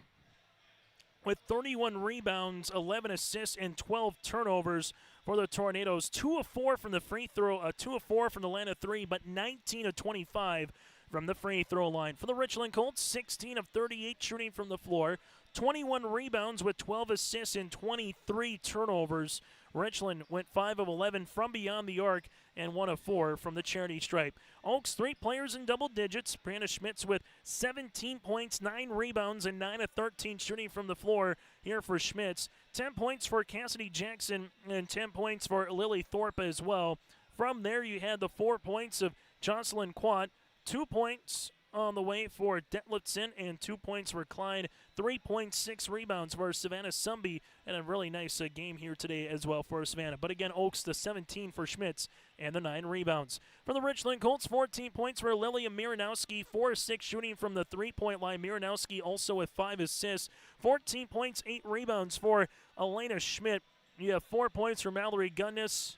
with 31 rebounds, 11 assists, and 12 turnovers for the Tornadoes. 2 of 4 from the free throw, 2 of 4 from the line of three, but 19 of 25 from the free throw line. For the Richland Colts, 16 of 38 shooting from the floor, 21 rebounds with 12 assists and 23 turnovers. Richland went 5 of 11 from beyond the arc and 1 of 4 from the charity stripe. Oaks, 3 players in double digits. Brianna Schmitz with 17 points, 9 rebounds, and 9 of 13 shooting from the floor here for Schmitz. 10 points for Cassidy Jackson and 10 points for Lily Thorpe as well. From there, you had the 4 points of Jocelyn Quat, 2 points on the way for Detlefson and 2 points for Clyde, 3.6 rebounds for Savannah Sumby, and a really nice game here today as well for Savannah. But again, Oaks, the 17 for Schmitz and the 9 rebounds. For the Richland Colts, 14 points for Lilia Miranowski, 4 of 6 shooting from the three-point line. Miranowski also with 5 assists, 14 points, 8 rebounds for Elena Schmidt. You have 4 points for Mallory Gunnis,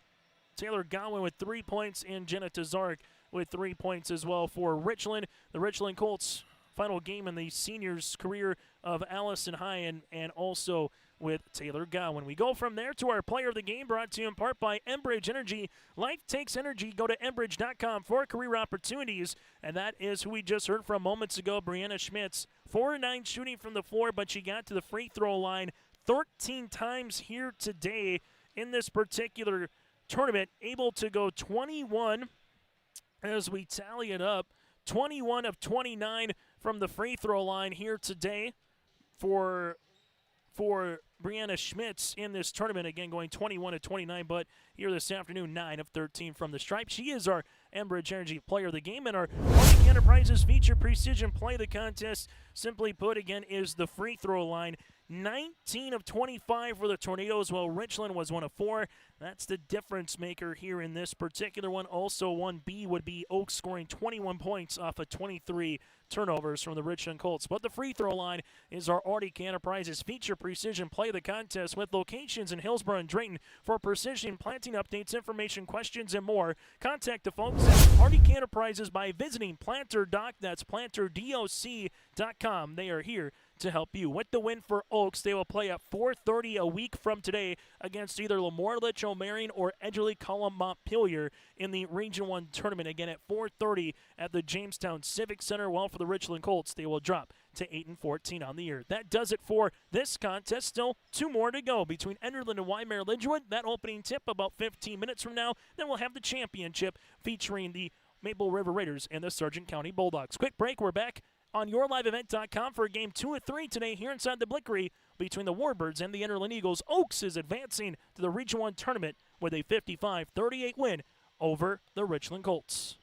Taylor Godwin with 3 points, and Jenna Tazark with 3 points as well for Richland. The Richland Colts, final game in the seniors' career of Allison Hyen and also with Taylor Godwin. We go from there to our player of the game, brought to you in part by Enbridge Energy. Life takes energy. Go to Enbridge.com for career opportunities. And that is who we just heard from moments ago, Brianna Schmitz. 4 of 9 shooting from the floor, but she got to the free throw line 13 times here today in this particular tournament, able to go 21 as we tally it up. 21 of 29 from the free throw line here today for Brianna Schmitz in this tournament. Again, going 21 of 29, but here this afternoon, 9 of 13 from the stripe. She is our Enbridge Energy player of the game, and our Arctic Enterprises feature precision play of the contest, simply put, again, is the free throw line. 19 of 25 for the Tornadoes, while Richland was 1 of 4. That's the difference maker here in this particular one. Also, 1B would be Oaks scoring 21 points off of 23 turnovers from the Richland Colts. But the free throw line is our Arctic Enterprises feature precision play of the contest, with locations in Hillsboro and Drayton. For precision planting updates, information, questions, and more, contact the folks at Arctic Enterprises by visiting PlanterDoc. That's PlanterDoc.com. They are here to help you. With the win for Oaks, they will play at 4:30 a week from today against either Lamorlich O'Marion or Edgerly Column Montpelier in the Region 1 tournament. Again, at 4:30 at the Jamestown Civic Center. While for the Richland Colts, they will drop to 8-14 on the year. That does it for this contest. Still 2 more to go between Enderlin and Weimar Lidgewood. That opening tip about 15 minutes from now. Then we'll have the championship featuring the Maple River Raiders and the Sargent County Bulldogs. Quick break. We're back on yourliveevent.com for game 2 of 3 today here inside the Blickery between the Warbirds and the Enderlin Eagles. Oaks is advancing to the Region 1 tournament with a 55-38 win over the Richland Colts.